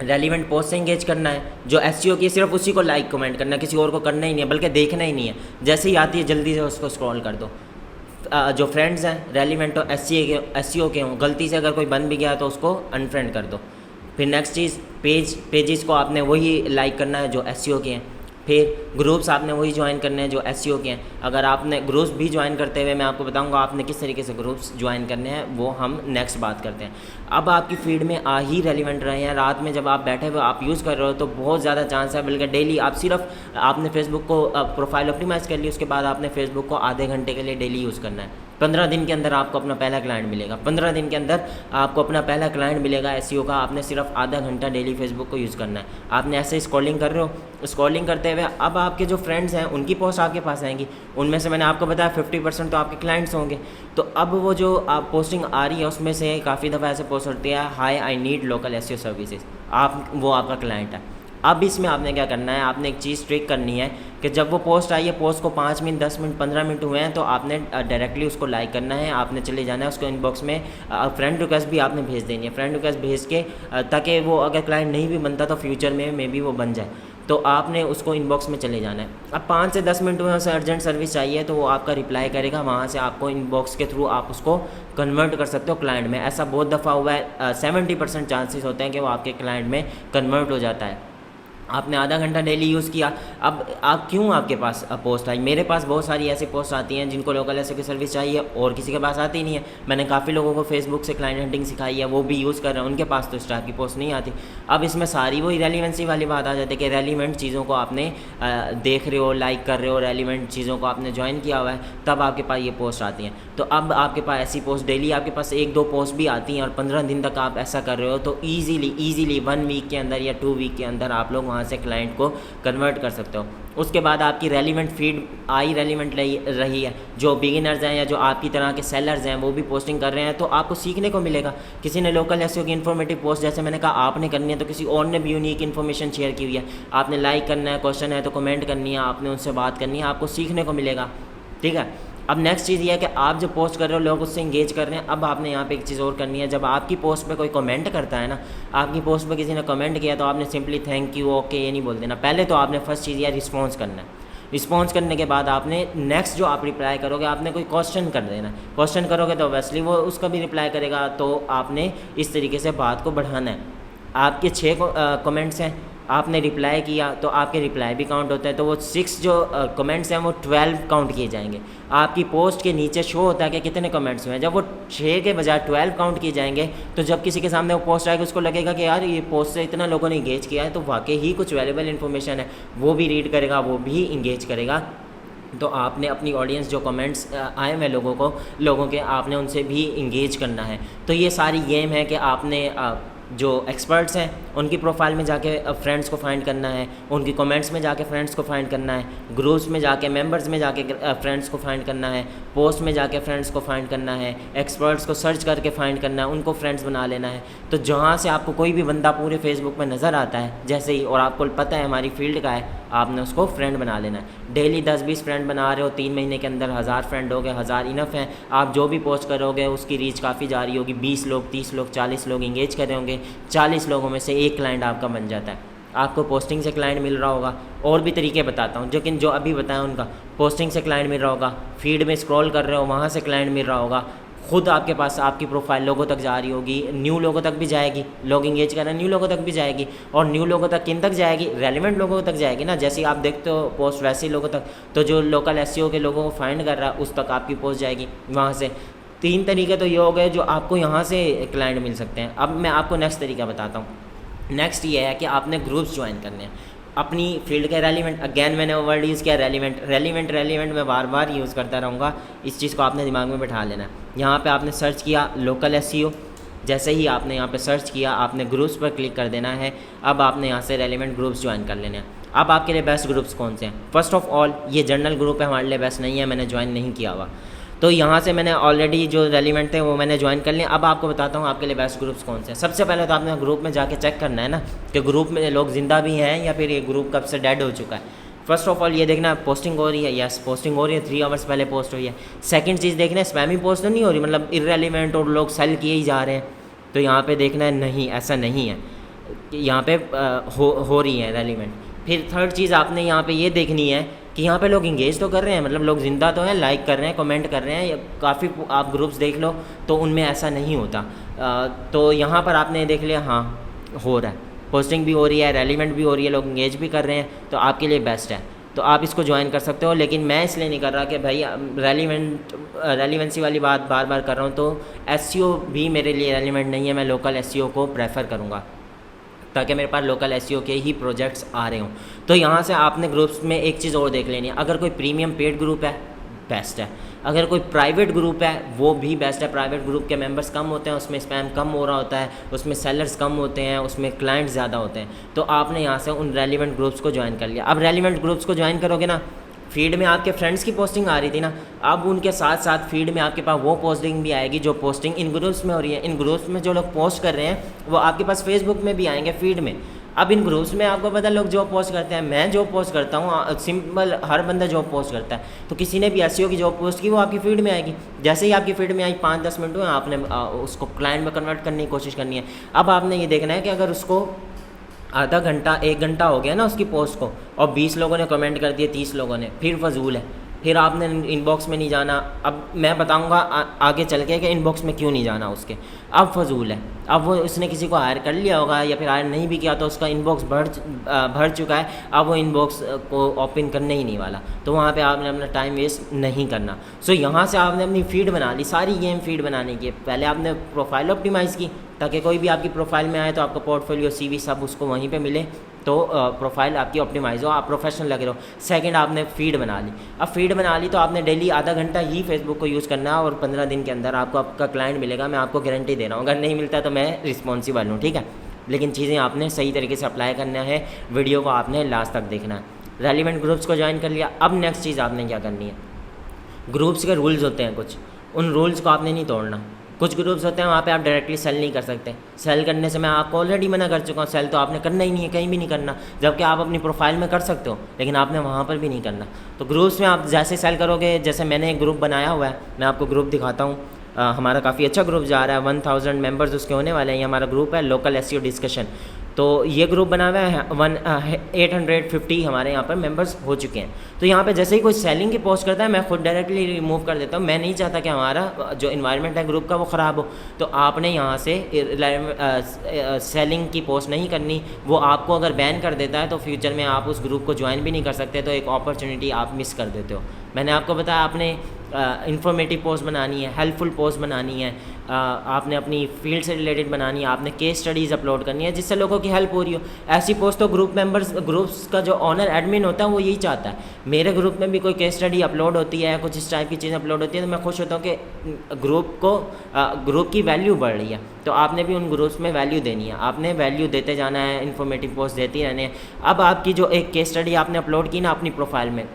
रेलिवेंट पोस्ट से इंगेज करना है, जो एसईओ की सिर्फ उसी को लाइक कमेंट करना है, किसी और को करना ही नहीं है, बल्कि देखना ही नहीं है। जैसे ही आती है जल्दी से उसको स्क्रॉल कर दो। जो फ्रेंड्स हैं रेलिवेंट हो एसईओ के हों, गलती से अगर कोई बन भी गया तो उसको अनफ्रेंड कर दो। फिर नेक्स्ट चीज़, पेजेस को आपने वही लाइक करना है जो एसईओ के हैं। फिर ग्रुप्स आपने वही ज्वाइन करने हैं जो एसईओ के हैं। अगर आपने ग्रुप्स भी ज्वाइन करते हुए, मैं आपको बताऊंगा आपने किस तरीके से ग्रुप्स ज्वाइन करने हैं, वो हम नेक्स्ट बात करते हैं। अब आपकी फीड में आ ही रेलिवेंट रहे हैं, रात में जब आप बैठे हुए आप यूज़ कर रहे हो, तो बहुत ज़्यादा चांस है, बल्कि डेली आप सिर्फ, आपने फेसबुक को प्रोफाइल ऑप्टिमाइज़ कर ली, उसके बाद आपने फेसबुक को आधे घंटे के लिए डेली यूज़ करना है। 15 दिन के अंदर आपको अपना पहला क्लाइंट मिलेगा। 15 दिन के अंदर आपको अपना पहला क्लाइंट मिलेगा एसईओ का। आपने सिर्फ आधा घंटा डेली फेसबुक को यूज़ करना है। आपने ऐसे स्क्रॉलिंग कर रहे हो, स्क्रॉलिंग करते हुए अब आपके जो फ्रेंड्स हैं उनकी पोस्ट आपके पास आएंगी, उनमें से मैंने आपको बताया 50% तो आपके क्लाइंट्स होंगे। तो अब वो जो आप पोस्टिंग आ रही है उसमें से काफ़ी दफ़ा ऐसे पोस्ट होती है, high I need local SEO services, वो आपका क्लाइंट है। अब इसमें आपने क्या करना है, आपने एक चीज़ ट्रिक करनी है कि जब वो पोस्ट आई है, पोस्ट को 5 मिनट 10 मिनट 15 मिनट हुए हैं, तो आपने डायरेक्टली उसको लाइक करना है। आपने चले जाना है उसको इनबॉक्स में, फ्रेंड रिक्वेस्ट भी आपने भेज देनी है। फ्रेंड रिक्वेस्ट भेज के ताकि वो अगर क्लाइंट नहीं भी बनता तो फ्यूचर में मे बी वो बन जाए, तो आपने उसको इनबॉक्स में चले जाना है। अब 5 से 10 मिनट में उसे अर्जेंट सर्विस चाहिए तो वो आपका रिप्लाई करेगा, वहाँ से आपको इनबॉक्स के थ्रू आप उसको कन्वर्ट कर सकते हो क्लाइंट में। ऐसा बहुत दफ़ा हुआ है, 70% चांसेस होते हैं कि वो आपके क्लाइंट में कन्वर्ट हो जाता है। आपने आधा घंटा डेली यूज़ किया। अब आप क्यों आपके पास पोस्ट आई, मेरे पास बहुत सारी ऐसी पोस्ट आती हैं जिनको लोकल एसईओ की सर्विस चाहिए और किसी के पास आती नहीं है। मैंने काफ़ी लोगों को फेसबुक से क्लाइंट हंटिंग सिखाई है, वो भी यूज़ कर रहे हैं, उनके पास तो इस टाइप की पोस्ट नहीं आती। अब इसमें सारी वही रेलिवेंसी वाली बात आ जाती है कि रेलिवेंट चीज़ों को आपने देख रहे हो, लाइक कर रहे हो, रेलिवेंट चीज़ों को आपने ज्वाइन किया हुआ है, तब आपके पास ये पोस्ट आती हैं। तो अब आपके पास ऐसी पोस्ट डेली आपके पास 1-2 पोस्ट भी आती हैं और 15 दिन तक आप ऐसा कर रहे हो, तो ईज़िली 1 वीक के अंदर या 2 वीक के अंदर आप लोग वहाँ से क्लाइंट को कन्वर्ट कर सकते हो। उसके बाद आपकी रेलिवेंट फीड रेलिवेंट रही है, जो बिगिनर्स हैं या जो आपकी तरह के सेलर्स हैं वो भी पोस्टिंग कर रहे हैं, तो आपको सीखने को मिलेगा। किसी ने लोकल एसईओ की इन्फॉर्मेटिव पोस्ट, जैसे मैंने कहा, आपने करनी है, तो किसी और ने भी यूनिक इन्फॉर्मेशन शेयर की हुई है, आपने लाइक करना है, क्वेश्चन है तो कमेंट करनी है, आपने उनसे बात करनी है, आपको सीखने को मिलेगा। ठीक है। अब नेक्स्ट चीज़ ये है कि आप जो पोस्ट कर रहे हो लोग उससे इंगेज कर रहे हैं। अब आपने यहाँ पे एक चीज़ और करनी है, जब आपकी पोस्ट पे कोई कमेंट करता है ना, आपकी पोस्ट पे किसी ने कमेंट किया, तो आपने सिंपली थैंक यू, ओके, ये नहीं बोल देना। पहले तो आपने फर्स्ट चीज़ यह रिस्पॉन्स करना है। रिस्पॉन्स करने के बाद आपने नेक्स्ट जो आप रिप्लाई करोगे, आपने कोई क्वेश्चन कर देना। क्वेश्चन करोगे तो ऑब्वियसली वो उसका भी रिप्लाई करेगा, तो आपने इस तरीके से बात को बढ़ाना है। आपके 6 कमेंट्स हैं, आपने रिप्लाई किया तो आपके रिप्लाई भी काउंट होता है, तो वो 6 जो कमेंट्स हैं वो 12 काउंट किए जाएंगे। आपकी पोस्ट के नीचे शो होता है कि कितने कमेंट्स हुए हैं। जब वो 6 के बजाय 12 काउंट किए जाएंगे, तो जब किसी के सामने वो पोस्ट आएगी उसको लगेगा कि यार ये पोस्ट से इतना लोगों ने इंगेज किया है, तो वाकई ही कुछ वैल्यूएबल इन्फॉर्मेशन है, वो भी रीड करेगा, वो भी इंगेज करेगा। तो आपने अपनी ऑडियंस जो कमेंट्स आए हुए लोगों के, आपने उनसे भी इंगेज करना है। तो ये सारी गेम है कि आपने जो एक्सपर्ट्स हैं उनकी प्रोफाइल में जाके फ्रेंड्स को फाइंड करना है, उनकी कमेंट्स में जाके फ्रेंड्स को फाइंड करना है, ग्रुप्स में जाके, मेंबर्स में जाके फ्रेंड्स को फाइंड करना है, पोस्ट में जाके फ्रेंड्स को फाइंड करना है, एक्सपर्ट्स को सर्च करके फाइंड करना है, उनको फ्रेंड्स बना लेना है। तो जहाँ से आपको कोई भी बंदा पूरे फेसबुक में नज़र आता है जैसे ही, और आपको पता है हमारी फील्ड का है, आपने उसको फ्रेंड बना लेना है। डेली 10-20 फ्रेंड बना रहे हो, 3 महीने के अंदर 1000 फ्रेंड हो गए, 1000 इनफ हैं। आप जो भी पोस्ट करोगे उसकी रीच काफ़ी जा रही होगी, 20 लोग, 30 लोग, 40 लोग इंगेज कर रहे होंगे, 40 लोगों में से एक क्लाइंट आपका बन जाता है। आपको पोस्टिंग से क्लाइंट मिल रहा होगा, और भी तरीके बताता हूँ, लेकिन जो अभी बताया उनका, पोस्टिंग से क्लाइंट मिल रहा होगा, फीड में स्क्रॉल कर रहे हो वहाँ से क्लाइंट मिल रहा होगा, खुद आपके पास आपकी प्रोफाइल लोगों तक जा रही होगी, न्यू लोगों तक भी जाएगी, लोग इंगेज कर रहे हैं न्यू लोगों तक भी जाएगी, और न्यू लोगों तक किन तक जाएगी, रेलिवेंट लोगों तक जाएगी ना। जैसे आप देखते हो पोस्ट वैसे ही लोगों तक, तो जो लोकल एसईओ के लोगों को फाइंड कर रहा है उस तक आपकी पोस्ट जाएगी वहाँ से। 3 तरीके तो ये हो गए जो आपको यहाँ से क्लाइंट मिल सकते हैं। अब मैं आपको नेक्स्ट तरीका बताता हूँ। नेक्स्ट ये है कि आपने ग्रुप्स ज्वाइन करने हैं अपनी फील्ड के रेलिवेंट। अगेन मैंने वो वर्ड यूज़ किया रेलिवेंट मैं बार बार यूज़ करता रहूँगा, इस चीज़ को आपने दिमाग में बैठा लेना है। यहाँ पे आपने सर्च किया लोकल एसईओ, जैसे ही आपने यहाँ पे सर्च किया आपने ग्रुप्स पर क्लिक कर देना है। अब आपने यहाँ से रेलिवेंट ग्रुप्स ज्वाइन कर लेने हैं। अब आपके लिए बेस्ट ग्रुप्स कौन से हैं? फर्स्ट ऑफ ऑल ये जनरल ग्रुप है, हमारे लिए बेस्ट नहीं है, मैंने ज्वाइन नहीं किया हुआ, तो यहाँ से मैंने ऑलरेडी जो रेलिवेंट थे वो मैंने ज्वाइन कर लिया। अब आपको बताता हूँ आपके लिए बेस्ट ग्रुप्स कौन से हैं। सबसे पहले तो आपने ग्रुप में जाके चेक करना है ना कि ग्रुप में लोग ज़िंदा भी हैं या फिर ये ग्रुप कब से डेड हो चुका है। फर्स्ट ऑफ ऑल ये देखना है पोस्टिंग हो रही है, यस पोस्टिंग हो रही है, 3 आवर्स पहले पोस्ट हुई है। सेकंड चीज़ देखना है स्पैमी पोस्ट तो नहीं हो रही, मतलब इररेलेवेंट और लोग सेल किए ही जा रहे हैं, तो यहाँ पे देखना है नहीं ऐसा नहीं है, यहाँ पे हो रही है रेलिवेंट। फिर थर्ड चीज़ आपने यहाँ पे ये देखनी है कि यहाँ पे लोग इंगेज तो कर रहे हैं, मतलब लोग ज़िंदा तो हैं, लाइक कर रहे हैं, कमेंट कर रहे हैं। काफ़ी आप ग्रुप्स देख लो तो उनमें ऐसा नहीं होता, तो यहाँ पर आपने देख लिया हाँ हो रहा है, पोस्टिंग भी हो रही है, रेलिवेंट भी हो रही है, लोग इंगेज भी कर रहे हैं, तो आपके लिए बेस्ट है, तो आप इसको ज्वाइन कर सकते हो। लेकिन मैं इसलिए नहीं कर रहा कि भाई रेलिवेंसी वाली बात बार बार कर रहा हूँ, तो एसईओ भी मेरे लिए रेलिवेंट नहीं है, मैं लोकल एसईओ को प्रेफर करूँगा ताकि मेरे पास लोकल एसईओ के ही प्रोजेक्ट्स आ रहे हों। तो यहाँ से आपने ग्रुप्स में एक चीज़ और देख लेनी है, अगर कोई प्रीमियम पेड ग्रुप है बेस्ट है, अगर कोई प्राइवेट ग्रुप है वो भी बेस्ट है। प्राइवेट ग्रुप के मेंबर्स कम होते हैं, उसमें स्पैम कम हो रहा होता है, उसमें सेलर्स कम होते हैं, उसमें क्लाइंट ज़्यादा होते हैं, तो आपने यहाँ से उन रेलिवेंट ग्रुप्स को ज्वाइन कर लिया। अब रेलिवेंट ग्रुप्स को ज्वाइन करोगे ना, फीड में आपके फ्रेंड्स की पोस्टिंग आ रही थी ना, अब उनके साथ साथ फीड में आपके पास वो पोस्टिंग भी आएगी जो पोस्टिंग इन ग्रुप्स में हो रही है। इन ग्रुप्स में जो लोग पोस्ट कर रहे हैं वो आपके पास फेसबुक में भी आएंगे फीड में। अब इन ग्रुप्स में आपको पता लोग जॉब पोस्ट करते हैं, मैं जॉब पोस्ट करता हूँ, सिंपल हर बंदा जॉब पोस्ट करता है, तो किसी ने भी एसईओ की जॉब पोस्ट की वो आपकी फीड में आएगी। जैसे ही आपकी फीड में आई 5-10 मिनट हुए आपने उसको क्लाइंट में कन्वर्ट करने की कोशिश करनी है। अब आपने ये देखना है कि अगर उसको आधा घंटा 1 घंटा हो गया ना उसकी पोस्ट को और 20 लोगों ने कमेंट कर दिए, 30 लोगों ने, फिर फजूल है, फिर आपने इनबॉक्स में नहीं जाना। अब मैं बताऊंगा आगे चल के कि इनबॉक्स में क्यों नहीं जाना उसके, अब फजूल है। अब वो उसने किसी को हायर कर लिया होगा या फिर हायर नहीं भी किया तो उसका इनबॉक्स भर चुका है, अब वो इनबॉक्स को ओपन करने ही नहीं वाला, तो वहाँ पे आपने अपना टाइम वेस्ट नहीं करना। सो यहाँ से आपने अपनी फीड बना ली, सारी गेम फीड बनाने की। पहले आपने प्रोफाइल ऑप्टिमाइज़ की ताकि कोई भी आपकी प्रोफाइल में आए तो आपका पोर्टफोलियो CV सब उसको वहीं पे मिले, तो प्रोफाइल आपकी ऑप्टिमाइज़ हो, आप प्रोफेशनल लगे रहो। सेकंड आपने फीड बना ली। अब फीड बना ली तो आपने डेली आधा घंटा ही फेसबुक को यूज़ करना है और 15 दिन के अंदर आपको आपका क्लाइंट मिलेगा, मैं आपको गारंटी दे रहा हूँ। अगर नहीं मिलता तो मैं रिस्पॉन्सिबल हूँ, ठीक है, लेकिन चीज़ें आपने सही तरीके से अप्लाई करना है, वीडियो को आपने लास्ट तक देखना है। रेलिवेंट ग्रुप्स को ज्वाइन कर लिया। अब नेक्स्ट चीज़ आपने क्या करनी है, ग्रुप्स के रूल्स होते हैं कुछ, उन रूल्स को आपने नहीं तोड़ना। कुछ ग्रुप्स होते हैं वहाँ पे आप डायरेक्टली सेल नहीं कर सकते, सेल करने से मैं आपको ऑलरेडी मना कर चुका हूँ, सेल तो आपने करना ही नहीं है, कहीं भी नहीं करना, जबकि आप अपनी प्रोफाइल में कर सकते हो लेकिन आपने वहाँ पर भी नहीं करना। तो ग्रुप्स में आप जैसे सेल करोगे, जैसे मैंने एक ग्रुप बनाया हुआ है, मैं आपको ग्रुप दिखाता हूँ, हमारा काफ़ी अच्छा ग्रुप जा रहा है, 1000 मेंबर्स उसके होने वाले हैं। ये हमारा ग्रुप है लोकल एसईओ डिस्कशन, तो ये ग्रुप बना हुआ है 850 हमारे यहाँ पर मेंबर्स हो चुके हैं। तो यहाँ पे जैसे ही कोई सेलिंग की पोस्ट करता है मैं खुद डायरेक्टली रिमूव कर देता हूँ, मैं नहीं चाहता कि हमारा जो इन्वायरमेंट है ग्रुप का वो ख़राब हो। तो आपने यहाँ से सेलिंग की पोस्ट नहीं करनी, वो आपको अगर बैन कर देता है तो फ्यूचर में आप उस ग्रुप को ज्वाइन भी नहीं कर सकते, तो एक अपॉर्चुनिटी आप मिस कर देते हो। मैंने आपको बताया आपने इन्फॉर्मेटिव पोस्ट बनानी है, हेल्पफुल पोस्ट बनानी है, आपने अपनी फील्ड से रिलेटेड बनानी है, आपने केस स्टडीज़ अपलोड करनी है जिससे लोगों की हेल्प हो रही हो। ऐसी पोस्ट तो ग्रुप्स का जो ऑनर एडमिन होता है वो यही चाहता है। मेरे ग्रुप में भी कोई केस स्टडी अपलोड होती है, कुछ इस टाइप की चीज़ें अपलोड होती है तो मैं खुश होता हूँ कि ग्रुप की वैल्यू बढ़ रही है। तो आपने भी उन ग्रुप्स में वैल्यू देनी है, आपने वैल्यू देते जाना है, इन्फॉर्मेटिव पोस्ट देती रहने हैं। अब आपकी जो एक केस स्टडी आपने अपलोड की ना अपनी प्रोफाइल में,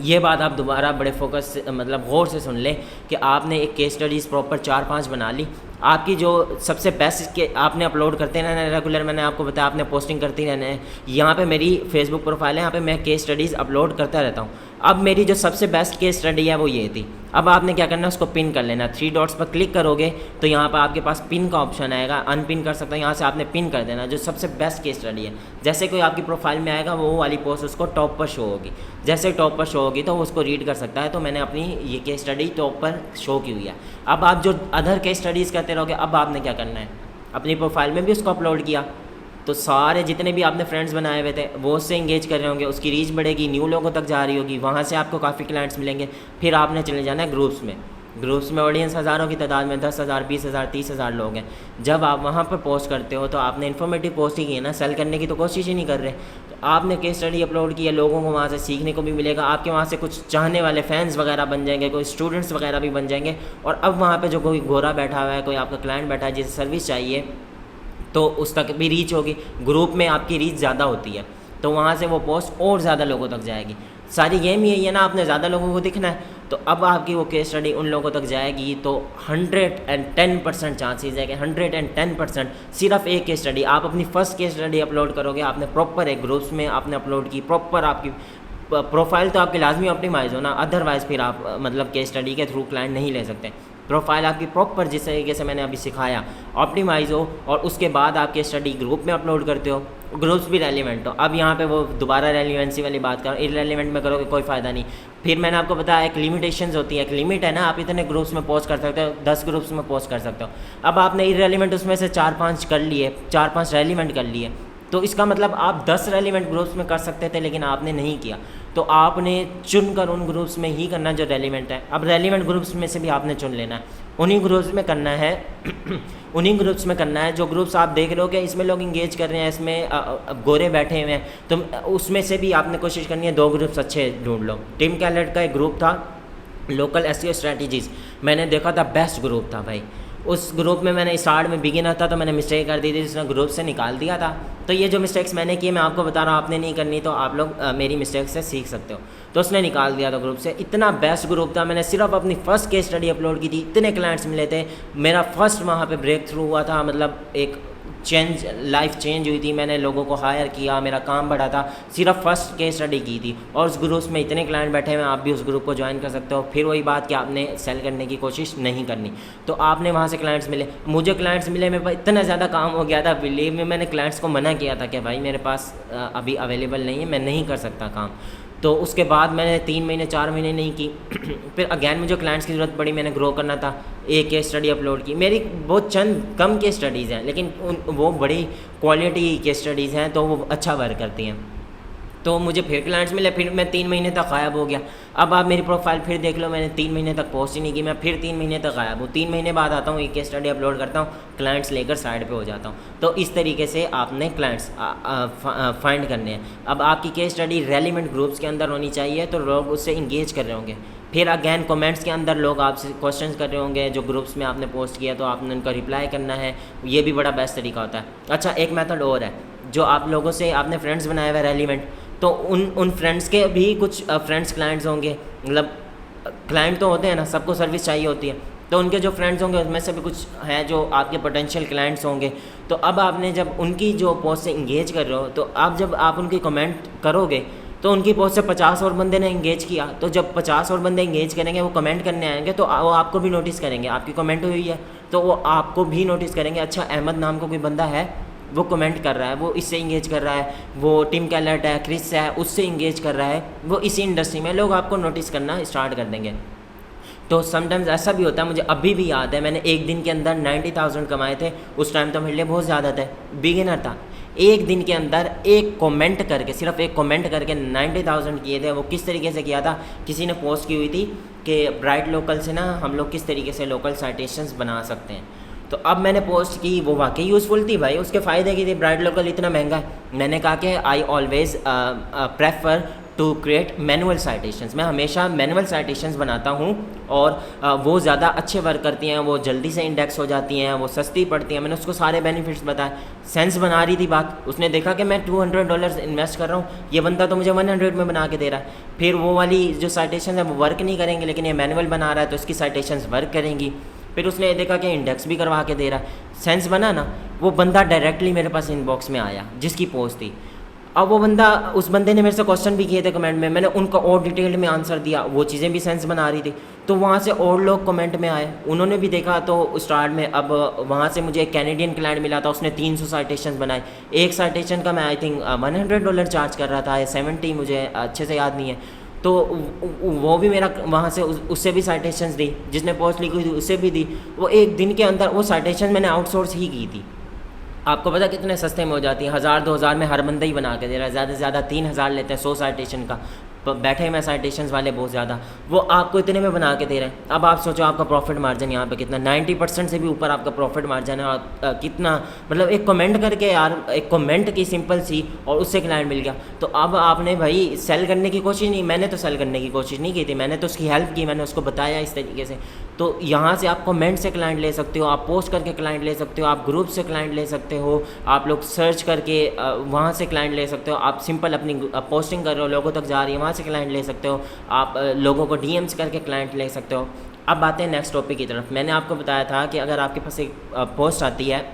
ये बात आप दोबारा बड़े फोकस मतलब गौर से सुन लें कि आपने एक केस स्टडीज़ प्रॉपर 4-5 बना ली, आपकी जो सबसे बेस्ट के आपने अपलोड करते रहना है रेगुलर, मैंने आपको बताया आपने पोस्टिंग करती रहना है। यहाँ पे मेरी फेसबुक प्रोफाइल है, यहाँ पे मैं केस स्टडीज़ अपलोड करता रहता हूँ। अब मेरी जो सबसे बेस्ट केस स्टडी है वो ये थी। अब आपने क्या करना है, उसको पिन कर लेना। 3 डॉट्स पर क्लिक करोगे तो यहाँ पर आपके पास पिन का ऑप्शन आएगा, अनपिन कर सकते हो, यहाँ से आपने पिन कर देना जो सबसे बेस्ट केस स्टडी है। जैसे कोई आपकी प्रोफाइल में आएगा वो वाली पोस्ट उसको टॉप पर शो होगी, जैसे टॉप पर शो होगी तो वो उसको रीड कर सकता है। तो मैंने अपनी ये केस स्टडी टॉप पर शो की हुई है। अब आप जो अदर केस स्टडीज़ करते रहोगे, अब आपने क्या करना है, अपनी प्रोफाइल में भी उसको अपलोड किया तो सारे जितने भी आपने फ्रेंड्स बनाए हुए थे वो उससे इंगेज कर रहे होंगे, उसकी रीच बढ़ेगी, न्यू लोगों तक जा रही होगी, वहाँ से आपको काफ़ी क्लाइंट्स मिलेंगे। फिर आपने चले जाना है ग्रुप्स में। ग्रुप्स में ऑडियंस हज़ारों की तादाद में 10,000 20,000 30,000 लोग हैं। जब आप वहाँ पर पोस्ट करते हो तो आपने इन्फॉर्मेटिव पोस्ट ही की है ना, सेल करने की तो कोशिश ही नहीं कर रहे। तो आपने केस स्टडी अपलोड की है, लोगों को वहाँ से सीखने को भी मिलेगा, आपके वहाँ से कुछ चाहने वाले फैंस वगैरह बन जाएंगे, कोई स्टूडेंट्स वगैरह भी बन जाएंगे। और अब वहाँ पर जो कोई गोरा बैठा हुआ है, कोई आपका क्लाइंट बैठा है जिसे सर्विस चाहिए, तो उस तक भी रीच होगी। ग्रुप में आपकी रीच ज़्यादा होती है तो वहाँ से वो पोस्ट और ज़्यादा लोगों तक जाएगी। सारी गेम यही है ना, आपने ज़्यादा लोगों को दिखना है तो अब आपकी वो केस स्टडी उन लोगों तक जाएगी। तो 110% चांसेस है कि 110% सिर्फ एक केस स्टडी, आप अपनी फर्स्ट केस स्टडी अपलोड करोगे, आपने प्रॉपर एक ग्रुप्स में आपने अपलोड की, प्रॉपर आपकी प्रोफाइल तो आपकी लाजमी ऑप्टिमाइज़ हो ना, अदरवाइज़ फिर आप मतलब केस स्टडी के थ्रू क्लाइंट नहीं ले सकते। प्रोफाइल आपकी प्रॉपर जिस तरीके से मैंने अभी सिखाया ऑप्टिमाइज़ हो, और उसके बाद आप केस स्टडी ग्रुप में अपलोड करते हो, ग्रुप्स भी रेलिवेंट हो। अब यहाँ पे वो दोबारा रेलिवेंसी वाली बात करो, इररेलेवेंट में करोगे कोई फ़ायदा नहीं। फिर मैंने आपको बताया एक लिमिटेशंस होती है, एक लिमिट है ना, आप इतने ग्रुप्स में पोस्ट कर सकते हो, 10 ग्रुप्स में पोस्ट कर सकते हो। अब आपने इररेलेवेंट उसमें से 4-5 कर लिए, 4-5 रेलिवेंट कर लिए, तो इसका मतलब आप 10 रेलिवेंट ग्रुप्स में कर सकते थे लेकिन आपने नहीं किया। तो आपने चुनकर उन ग्रुप्स में ही करना जो रेलिवेंट है। अब रेलिवेंट ग्रुप्स में से भी आपने चुन लेना है, उन्हीं ग्रुप्स में करना है उन्हीं ग्रुप्स में करना है जो ग्रुप्स आप देख रहे हो कि इसमें लोग इंगेज कर रहे हैं, इसमें गोरे बैठे हुए हैं, तो उसमें से भी आपने कोशिश करनी है 2 ग्रुप्स अच्छे ढूंढ लो। टिम कैलेट का एक ग्रुप था लोकल एसईओ स्ट्रैटेजीज़, मैंने देखा था बेस्ट ग्रुप था भाई। उस ग्रुप में मैंने स्टार्ट में बिगिनर था तो मैंने मिस्टेक कर दी थी, उसने ग्रुप से निकाल दिया था। तो ये जो मिस्टेक्स मैंने की मैं आपको बता रहा हूँ, आपने नहीं करनी, तो आप लोग मेरी मिस्टेक से सीख सकते हो। तो उसने निकाल दिया था ग्रुप से। इतना बेस्ट ग्रुप था, मैंने सिर्फ अपनी फर्स्ट केस स्टडी अपलोड की थी, इतने क्लाइंट्स मिले थे, मेरा फर्स्ट वहाँ पे ब्रेक थ्रू हुआ था, मतलब एक लाइफ चेंज हुई थी, मैंने लोगों को हायर किया, मेरा काम बढ़ा था, सिर्फ फर्स्ट केस स्टडी की थी। और उस ग्रुप में इतने क्लाइंट बैठे हैं, आप भी उस ग्रुप को ज्वाइन कर सकते हो। फिर वही बात कि आपने सेल करने की कोशिश नहीं करनी, तो आपने वहाँ से क्लाइंट्स मिले। मुझे क्लाइंट्स मिले, मेरे पास इतना ज़्यादा काम हो गया था, बिलीव में मैंने क्लाइंट्स को मना किया था कि भाई मेरे पास अभी अवेलेबल नहीं है, मैं नहीं कर सकता काम। तो उसके बाद मैंने 3 महीने 4 महीने नहीं की फिर अगैन मुझे क्लाइंट्स की ज़रूरत पड़ी, मैंने ग्रो करना था, एक केस स्टडी अपलोड की। मेरी बहुत चंद कम केस स्टडीज़ हैं लेकिन वो बड़ी क्वालिटी केस स्टडीज़ हैं, तो वो अच्छा वर्क करती हैं। तो मुझे फिर क्लाइंट्स मिले, फिर मैं 3 महीने तक गायब हो गया। अब आप मेरी प्रोफाइल फिर देख लो, मैंने 3 महीने तक पोस्ट ही नहीं की, मैं फिर 3 महीने तक गायब हूँ। 3 महीने बाद आता हूँ, एक केस स्टडी अपलोड करता हूँ, क्लाइंट्स लेकर साइड पे हो जाता हूँ। तो इस तरीके से आपने क्लाइंट्स फाइंड करने हैं। अब आपकी केस स्टडी रेलिवेंट ग्रुप्स के अंदर होनी चाहिए तो लोग उससे इंगेज कर रहे होंगे। फिर अगैन कमेंट्स के अंदर लोग आपसे क्वेश्चंस कर रहे होंगे, जो ग्रुप्स में आपने पोस्ट किया तो आपने उनका रिप्लाई करना है, ये भी बड़ा बेस्ट तरीका होता है। अच्छा, एक मेथड और है, जो आप लोगों से आपने फ्रेंड्स बनाए हुए रेलिवेंट, तो उन फ्रेंड्स के भी कुछ फ्रेंड्स क्लाइंट्स होंगे, मतलब क्लाइंट तो होते हैं ना, सबको सर्विस चाहिए होती है, तो उनके जो फ्रेंड्स होंगे उसमें से भी कुछ हैं जो आपके पोटेंशियल क्लाइंट्स होंगे। तो अब आपने जब उनकी जो पोस्ट से इंगेज कर रहे हो, तो आप जब आप उनकी कमेंट करोगे तो उनकी पोस्ट से 50 और बंदे ने इंगेज किया, तो जब 50 और बंदे इंगेज करेंगे, वो कमेंट करने आएंगे, तो वो आपको भी नोटिस करेंगे, आपकी कमेंट हुई है तो वो आपको भी नोटिस करेंगे। अच्छा, अहमद नाम का कोई बंदा है, वो कमेंट कर रहा है, वो इससे इंगेज कर रहा है, वो टिम कैलेट है, क्रिस है, उससे इंगेज कर रहा है, वो इसी इंडस्ट्री में, लोग आपको नोटिस करना स्टार्ट कर देंगे। तो समटाइम्स ऐसा भी होता है, मुझे अभी भी याद है, मैंने एक दिन के अंदर 90,000 कमाए थे। उस टाइम तो मेरे लिए बहुत ज़्यादा थे, बिगिनर था। एक दिन के अंदर एक कमेंट करके, सिर्फ एक कमेंट करके 90,000 किए थे। वो किस तरीके से किया था, किसी ने पोस्ट की हुई थी कि ब्राइट लोकल से ना हम लोग किस तरीके से लोकल साइटेशंस बना सकते हैं। तो अब मैंने पोस्ट की, वो वाकई यूज़फुल थी भाई, उसके फ़ायदे की थी। ब्राइट लोकल इतना महंगा है, मैंने कहा कि I always prefer to create manual citations. मैं हमेशा मैनुअल साइटेशंस बनाता हूँ और वो ज़्यादा अच्छे वर्क करती हैं, वो जल्दी से इंडेक्स हो जाती हैं, वो सस्ती पड़ती हैं। मैंने उसको सारे बेनिफिट्स बताए। सेंस बना रही थी बात, उसने देखा कि मैं $200 इन्वेस्ट कर रहा हूँ, ये बंदा तो मुझे 100 में बना के दे रहा है। फिर वो वाली जो साइटेशन है वो वर्क नहीं करेंगे, लेकिन ये मैनुअल बना रहा है तो इसकी साइटेशंस वर्क करेंगी। फिर उसने ये देखा कि इंडेक्स भी करवा के दे रहा है, सेंस बना ना। वो बंदा डायरेक्टली मेरे पास इनबॉक्स में आया जिसकी पोस्ट थी। अब वो बंदा, उस बंदे ने मेरे से क्वेश्चन भी किए थे कमेंट में, मैंने उनका और डिटेल में आंसर दिया, वो चीज़ें भी सेंस बना रही थी। तो वहाँ से और लोग कमेंट में आए, उन्होंने भी देखा तो स्टार्ट में। अब वहाँ से मुझे एक कैनेडियन क्लाइंट मिला था, उसने 300 साइटेशन बनाए। एक साइटेशन का मैं आई थिंक $100 चार्ज कर रहा था या 70, मुझे अच्छे से याद नहीं है। तो वो भी मेरा वहाँ से उससे भी साइटेशंस दी, जिसने पोस्ट लिखी थी उससे भी दी। वो एक दिन के अंदर वो साइटेशन मैंने आउटसोर्स ही की थी। आपको पता कितने सस्ते में हो जाती हैं, 1000-2000 में हर बंदा ही बना के दे रहा है। ज़्यादा से ज़्यादा 3000 लेते हैं 100 साइटेशन का। बैठे हुए साइटेशंस वाले बहुत ज़्यादा, वो आपको इतने में बना के दे रहे हैं। अब आप सोचो आपका प्रॉफिट मार्जिन यहाँ पे कितना, 90% से भी ऊपर आपका प्रॉफिट मार्जिन है। और कितना, मतलब एक कमेंट करके यार, एक कमेंट की सिंपल सी, और उससे क्लाइंट मिल गया। तो अब आपने भाई सेल करने की कोशिश नहीं, मैंने तो सेल करने की कोशिश नहीं की थी, मैंने तो उसकी हेल्प की, मैंने उसको बताया इस तरीके से। तो यहाँ से आप कमेंट से क्लाइंट ले सकते हो, आप पोस्ट करके क्लाइंट ले सकते हो, आप ग्रुप से क्लाइंट ले सकते हो, आप लोग सर्च करके वहाँ से क्लाइंट ले सकते हो। आप सिंपल अपनी पोस्टिंग कर रहे हो, लोगों तक जा रही है, वहाँ से क्लाइंट ले सकते हो। आप लोगों को डीएम्स करके क्लाइंट ले सकते हो। अब बातें नेक्स्ट टॉपिक की तरफ। मैंने आपको बताया था कि अगर आपके पास एक पोस्ट आती है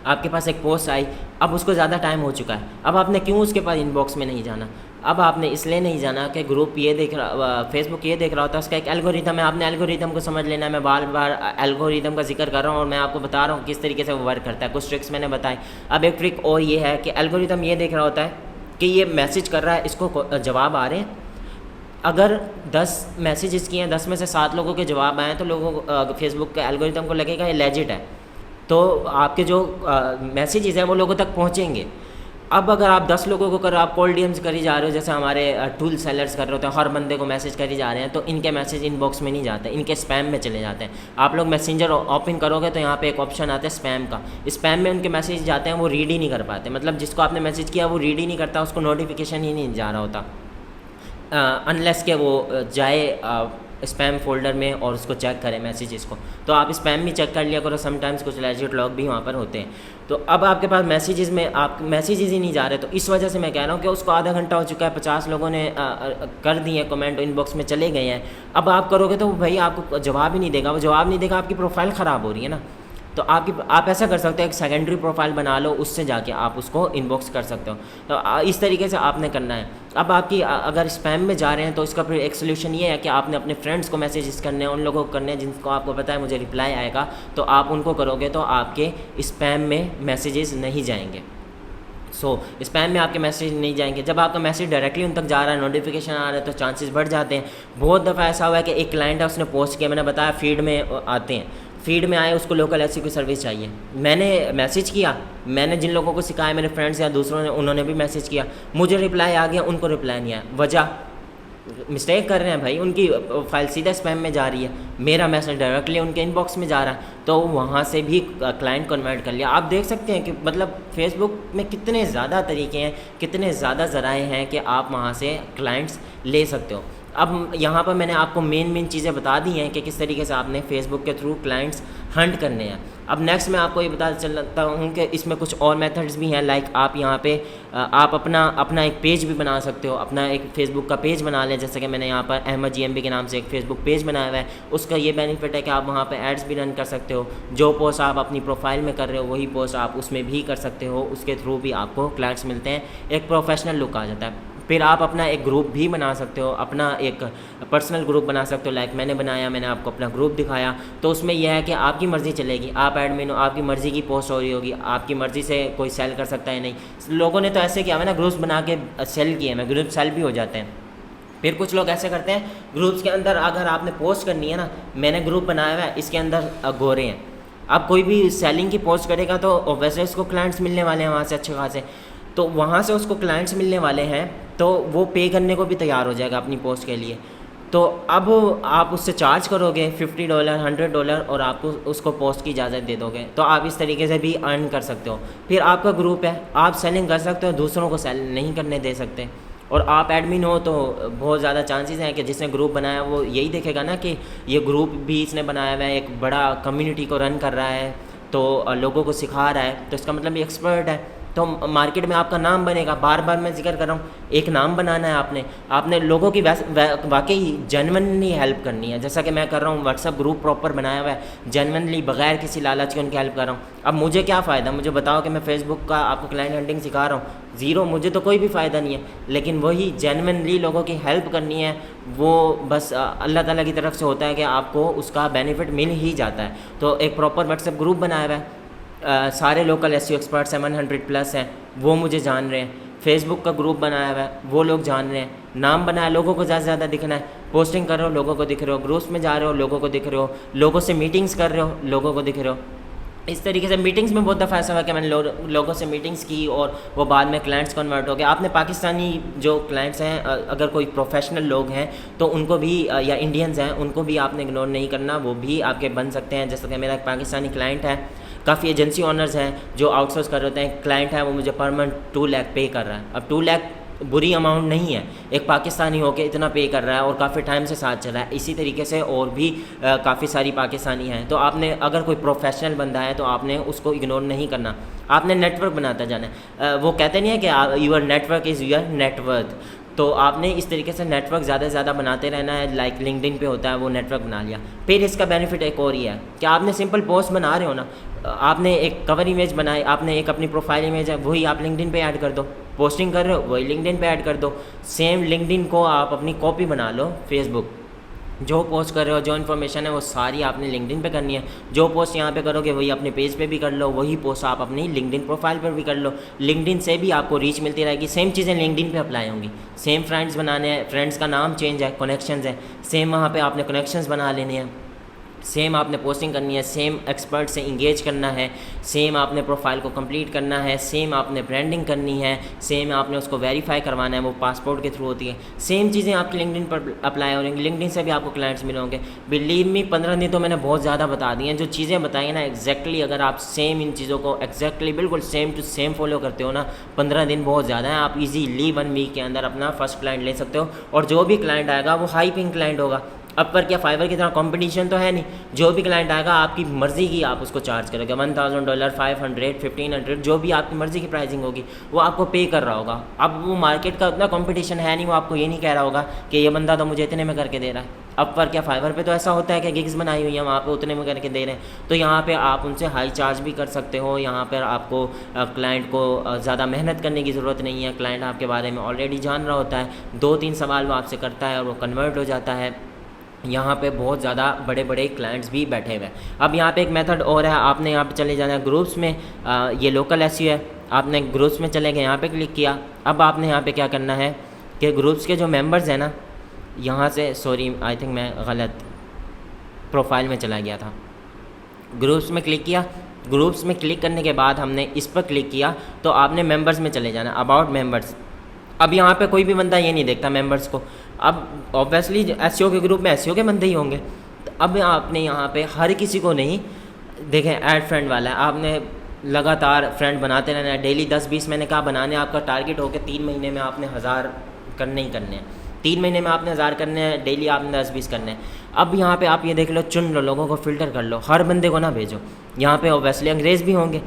आपके पास एक पोस्ट आई, अब उसको ज़्यादा टाइम हो चुका है, अब आपने क्यों उसके पास इनबॉक्स में नहीं जाना? अब आपने इसलिए नहीं जाना कि ग्रुप ये देख रहा, फेसबुक ये देख रहा होता है, उसका एक एल्गोरिथम है, आपने एल्गोरिथम को समझ लेना है। मैं बार बार एल्गोरिथम का जिक्र कर रहा हूँ और मैं आपको बता रहा हूँ किस तरीके से वो वर्क करता है। कुछ ट्रिक्स मैंने बताई। अब एक ट्रिक और ये है कि एल्गोरिथम ये देख रहा होता है कि ये मैसेज कर रहा है, इसको जवाब आ रहे हैं। अगर 10 मैसेजेस किए हैं, 10 में से 7 लोगों के जवाब आए हैं, तो लोगों को फेसबुक के एल्गोरिथम को लगेगा ये लेजिट है, तो आपके जो मैसेजेस हैं वो लोगों तक पहुँचेंगे। अब अगर आप 10 लोगों को कर, आप कोल्ड डीएम्स करी जा रहे हो, जैसे हमारे टूल सेलर्स कर रहे होते हैं, हर बंदे को मैसेज करी जा रहे हैं, तो इनके मैसेज इनबॉक्स में नहीं जाते, इनके स्पैम में चले जाते हैं। आप लोग मैसेंजर ओपन करोगे तो यहाँ पे एक ऑप्शन आता है स्पैम का, स्पैम में उनके मैसेज जाते हैं, वो रीड ही नहीं कर पाते। मतलब जिसको आपने मैसेज किया वो रीड ही नहीं करता, उसको नोटिफिकेशन ही नहीं जा रहा होता, अनलेस के वो जाए स्पैम फोल्डर में और उसको चेक करें मैसेजेस को। तो आप स्पैम भी चेक कर लिया करो, समटाइम्स कुछ लेजिट लॉग भी वहाँ पर होते हैं। तो अब आपके पास मैसेजेस में आप मैसेजेस ही नहीं जा रहे, तो इस वजह से मैं कह रहा हूँ कि उसको आधा घंटा हो चुका है, 50 लोगों ने कर दिए कमेंट, इनबॉक्स में चले गए हैं। अब आप करोगे तो भाई आपको जवाब ही नहीं देगा, वो जवाब नहीं देगा, आपकी प्रोफाइल ख़राब हो रही है ना। तो आप ऐसा कर सकते हो, एक सेकेंडरी प्रोफाइल बना लो, उससे जाके आप उसको इनबॉक्स कर सकते हो। तो इस तरीके से आपने करना है। अब आपकी अगर स्पैम में जा रहे हैं तो इसका फिर एक सोल्यूशन ये है कि आपने अपने फ्रेंड्स को मैसेजेस करने हैं, उन लोगों को करने हैं जिनको आपको पता है मुझे रिप्लाई आएगा, तो आप उनको करोगे तो आपके स्पैम में मैसेजेस नहीं जाएंगे। स्पैम में आपके मैसेज नहीं जाएंगे। जब आपका मैसेज डायरेक्टली उन तक जा रहा है, नोटिफिकेशन आ रहा है, तो चांसेस बढ़ जाते हैं। बहुत दफ़ा ऐसा हुआ है कि एक क्लाइंट है, उसने पोस्ट किया, मैंने बताया फीड में आते हैं, फीड में आए, उसको लोकल ऐसी कोई सर्विस चाहिए, मैंने मैसेज किया, मैंने जिन लोगों को सिखाया, मेरे फ्रेंड्स या दूसरों ने, उन्होंने भी मैसेज किया, मुझे रिप्लाई आ गया, उनको रिप्लाई नहीं आया। वजह, मिस्टेक कर रहे हैं भाई, उनकी फाइल सीधा स्पैम में जा रही है, मेरा मैसेज डायरेक्टली उनके इनबॉक्स में जा रहा है, तो वहाँ से भी क्लाइंट कन्वर्ट कर लिया। आप देख सकते हैं कि मतलब फेसबुक में कितने ज़्यादा तरीके हैं, कितने ज़्यादा ज़राए हैं कि आप वहाँ से क्लाइंट्स ले सकते हो। अब यहाँ पर मैंने आपको मेन चीज़ें बता दी हैं कि किस तरीके से आपने फेसबुक के थ्रू क्लाइंट्स हंट करने हैं। अब नेक्स्ट मैं आपको ये बता चलता हूँ कि इसमें कुछ और मेथड्स भी हैं। लाइक आप यहाँ पे आप अपना एक पेज भी बना सकते हो, अपना एक फेसबुक का पेज बना लें। जैसे कि मैंने यहाँ पर अहमद GMB के नाम से एक फेसबुक पेज बनाया हुआ है। उसका ये बेनिफिट है कि आप वहाँ पे एड्स भी रन कर सकते हो, जो पोस्ट आप अपनी प्रोफाइल में कर रहे हो वही पोस्ट आप उसमें भी कर सकते हो, उसके थ्रू भी आपको क्लाइंट्स मिलते हैं, एक प्रोफेशनल लुक आ जाता है। फिर आप अपना एक ग्रुप भी बना सकते हो, अपना एक पर्सनल ग्रुप बना सकते हो। लाइक मैंने बनाया, मैंने आपको अपना ग्रुप दिखाया, तो उसमें यह है कि आपकी मर्ज़ी चलेगी, आप एडमिन हो, आपकी मर्ज़ी की पोस्ट हो रही होगी, आपकी मर्ज़ी से कोई सेल कर सकता है नहीं। लोगों ने तो ऐसे किया है ना, ग्रुप्स बना के सेल किए हैं, ग्रुप सेल भी हो जाते हैं। फिर कुछ लोग ऐसे करते हैं, ग्रुप्स के अंदर अगर आपने पोस्ट करनी है ना, मैंने ग्रुप बनाया हुआ है, इसके अंदर गोरे हैं, अब कोई भी सेलिंग की पोस्ट करेगा तो वैसे उसको क्लाइंट्स मिलने वाले हैं वहाँ से अच्छे खासे, तो वहाँ से उसको क्लाइंट्स मिलने वाले हैं, तो वो पे करने को भी तैयार हो जाएगा अपनी पोस्ट के लिए। तो अब आप उससे चार्ज करोगे $50, $100 और आपको उसको पोस्ट की इजाज़त दे दोगे, तो आप इस तरीके से भी अर्न कर सकते हो। फिर आपका ग्रुप है, आप सेलिंग कर सकते हो, दूसरों को सेल नहीं करने दे सकते। और आप एडमिन हो तो बहुत ज़्यादा चांसेस हैं कि जिसने ग्रुप बनाया वो यही देखेगा ना कि ये ग्रुप भी इसने बनाया हुआ है, एक बड़ा कम्युनिटी को रन कर रहा है, तो लोगों को सिखा रहा है, तो इसका मतलब ये एक्सपर्ट है। तो मार्केट में आपका नाम बनेगा। बार बार मैं जिक्र कर रहा हूँ, एक नाम बनाना है आपने लोगों की वाकई जेन्युइनली हेल्प करनी है, जैसा कि मैं कर रहा हूँ। व्हाट्सअप ग्रुप प्रॉपर बनाया हुआ है, जेन्युइनली बगैर किसी लालच के उनकी हेल्प कर रहा हूँ। अब मुझे क्या फ़ायदा, मुझे बताओ कि मैं फेसबुक का आपको क्लाइंट हंटिंग सिखा रहा हूँ, ज़ीरो, मुझे तो कोई भी फ़ायदा नहीं है। लेकिन वही जेन्युइनली लोगों की हेल्प करनी है, वो बस अल्लाह ताला की तरफ से होता है कि आपको उसका बेनिफिट मिल ही जाता है। तो एक प्रॉपर व्हाट्सएप ग्रुप बनाया हुआ है, सारे लोकल एसईओ एक्सपर्ट्स 700+ हैं, वो मुझे जान रहे हैं। फेसबुक का ग्रुप बनाया हुआ है, वो लोग जान रहे हैं। नाम बनाया, लोगों को ज़्यादा से ज़्यादा दिखना है, पोस्टिंग कर रहे हो, लोगों को दिख रहे हो, ग्रुप्स में जा रहे हो, लोगों को दिख रहे हो, लोगों से मीटिंग्स कर रहे हो, लोगों को दिख रहे हो। इस तरीके से मीटिंग्स में बहुत दफ़ा ऐसा हुआ कि मैंने लोगों से मीटिंग्स की और वो बाद में क्लाइंट्स कन्वर्ट हो गए। आपने पाकिस्तानी जो क्लाइंट्स हैं, अगर कोई प्रोफेशनल लोग हैं तो उनको भी, या इंडियंस हैं, उनको भी आपने इग्नोर नहीं करना, वो भी आपके बन सकते हैं। जैसे कि मेरा एक पाकिस्तानी क्लाइंट है, काफ़ी एजेंसी ओनर्स हैं जो आउटसोर्स कर रहे होते हैं, क्लाइंट है वो मुझे पर मंथ 2 लाख पे कर रहा है। अब 2 लाख बुरी अमाउंट नहीं है, एक पाकिस्तानी होकर इतना पे कर रहा है और काफ़ी टाइम से साथ चला है। इसी तरीके से और भी काफ़ी सारी पाकिस्तानी हैं। तो आपने, अगर कोई प्रोफेशनल बंदा है तो आपने उसको इग्नोर नहीं करना, आपने नेटवर्क बनाता जाना है। वो कहते नहीं है कि your network is your net, worth आपने इस तरीके से नेटवर्क ज़्यादा से ज़्यादा बनाते रहना है। लाइक लिंक्डइन पे होता है, वो नेटवर्क बना लिया। फिर इसका बेनिफिट एक और ही है कि आपने सिंपल पोस्ट बना रहे हो ना, आपने एक कवर इमेज बनाई, आपने एक अपनी प्रोफाइल इमेज है, वही आप लिंक्डइन पे ऐड कर दो। पोस्टिंग कर रहे हो, वही लिंक्डइन पे ऐड कर दो। सेम लिंक्डइन को आप अपनी कॉपी बना लो फेसबुक। जो पोस्ट कर रहे हो, जो इन्फॉर्मेशन है, वो सारी आपने लिंक्डइन पे करनी है। जो पोस्ट यहाँ पे करोगे वही अपने पेज पे भी कर लो, वही पोस्ट आप अपनी लिंक्डइन प्रोफाइल पर भी कर लो। लिंक्डइन से भी आपको रीच मिलती रहेगी। सेम चीज़ें लिंक्डइन पे अप्लाई होंगी। सेम फ्रेंड्स बनाने हैं, फ्रेंड्स का नाम चेंज है, कनेक्शंस है, सेम वहाँ पे आपने कनेक्शंस बना लेने हैं। सेम आपने पोस्टिंग करनी है, सेम एक्सपर्ट से इंगेज करना है, सेम आपने प्रोफाइल को कंप्लीट करना है, सेम आपने ब्रांडिंग करनी है, सेम आपने उसको वेरीफाई करवाना है, वो पासपोर्ट के थ्रू होती है। सेम चीज़ें आपकी लिंक्डइन पर अप्लाई हो रही। लिंक्डइन से भी आपको क्लाइंट्स मिले होंगे। बिलीव मी, 15 दिन तो मैंने बहुत ज़्यादा बता दिए हैं। जो चीज़ें बताई हैं ना, एग्जैक्टली अगर आप सेम इन चीज़ों को एग्जैक्टली बिल्कुल सेम टू सेम फॉलो करते हो ना, 15 दिन बहुत ज़्यादा है। आप इजीली 1 वीक के अंदर अपना फर्स्ट क्लाइंट ले सकते हो। और जो भी क्लाइंट आएगा वो हाई पिंग क्लाइंट होगा। अपवर्क या फाइवर की तरह कंपटीशन तो है नहीं। जो भी क्लाइंट आएगा आपकी मर्ज़ी की आप उसको चार्ज करोगे, $1000, $500, $1500, जो भी आपकी मर्ज़ी की प्राइसिंग होगी वो आपको पे कर रहा होगा। अब वो मार्केट का उतना कंपटीशन है नहीं, वो आपको ये नहीं कह रहा होगा कि ये बंदा तो मुझे इतने में करके दे रहा है। अपवर्क या फाइवर पे तो ऐसा होता है कि गिग्स बनाई हुई है, वहाँ पे उतने में करके दे रहे हैं। तो यहाँ पे आप उनसे हाई चार्ज भी कर सकते हो। यहाँ पर आपको क्लाइंट को ज़्यादा मेहनत करने की ज़रूरत नहीं है। क्लाइंट आपके बारे में ऑलरेडी जान रहा होता है, 2-3 सवाल वो आपसे करता है और वो कन्वर्ट हो जाता है। यहाँ पे बहुत ज़्यादा बड़े बड़े क्लाइंट्स भी बैठे हुए हैं। अब यहाँ पे एक मेथड और है, आपने यहाँ पे चले जाना है ग्रुप्स में। ये लोकल एसईओ है, आपने ग्रुप्स में चले गए, यहाँ पे क्लिक किया। अब आपने यहाँ पे क्या करना है कि ग्रुप्स के जो मेंबर्स हैं ना, यहाँ से, सॉरी आई थिंक मैं गलत प्रोफाइल में चला गया था। ग्रुप्स में क्लिक किया। ग्रुप्स में क्लिक करने के बाद हमने इस पर क्लिक किया तो आपने मेंबर्स में चले जाना, अबाउट मेंबर्स। अब यहाँ पे कोई भी बंदा ये नहीं देखता मेंबर्स को। अब ऑब्वियसली एसईओ के ग्रुप में एसईओ के बंदे ही होंगे। तो अब आपने यहाँ पे हर किसी को नहीं, देखें ऐड फ्रेंड वाला है, आपने लगातार फ्रेंड बनाते रहना है। डेली 10-20 मैंने कहा बनाने, आपका टारगेट हो गया 3 महीने में आपने 1000 करने ही करने हैं। 3 महीने में आपने 1000 करने हैं, डेली आपने 10-20 करने हैं। अब यहाँ पे आप ये देख लो, चुन लो, लोगों को फ़िल्टर कर लो, हर बंदे को ना भेजो। यहाँ पे ऑब्वियसली अंग्रेज़ भी होंगे,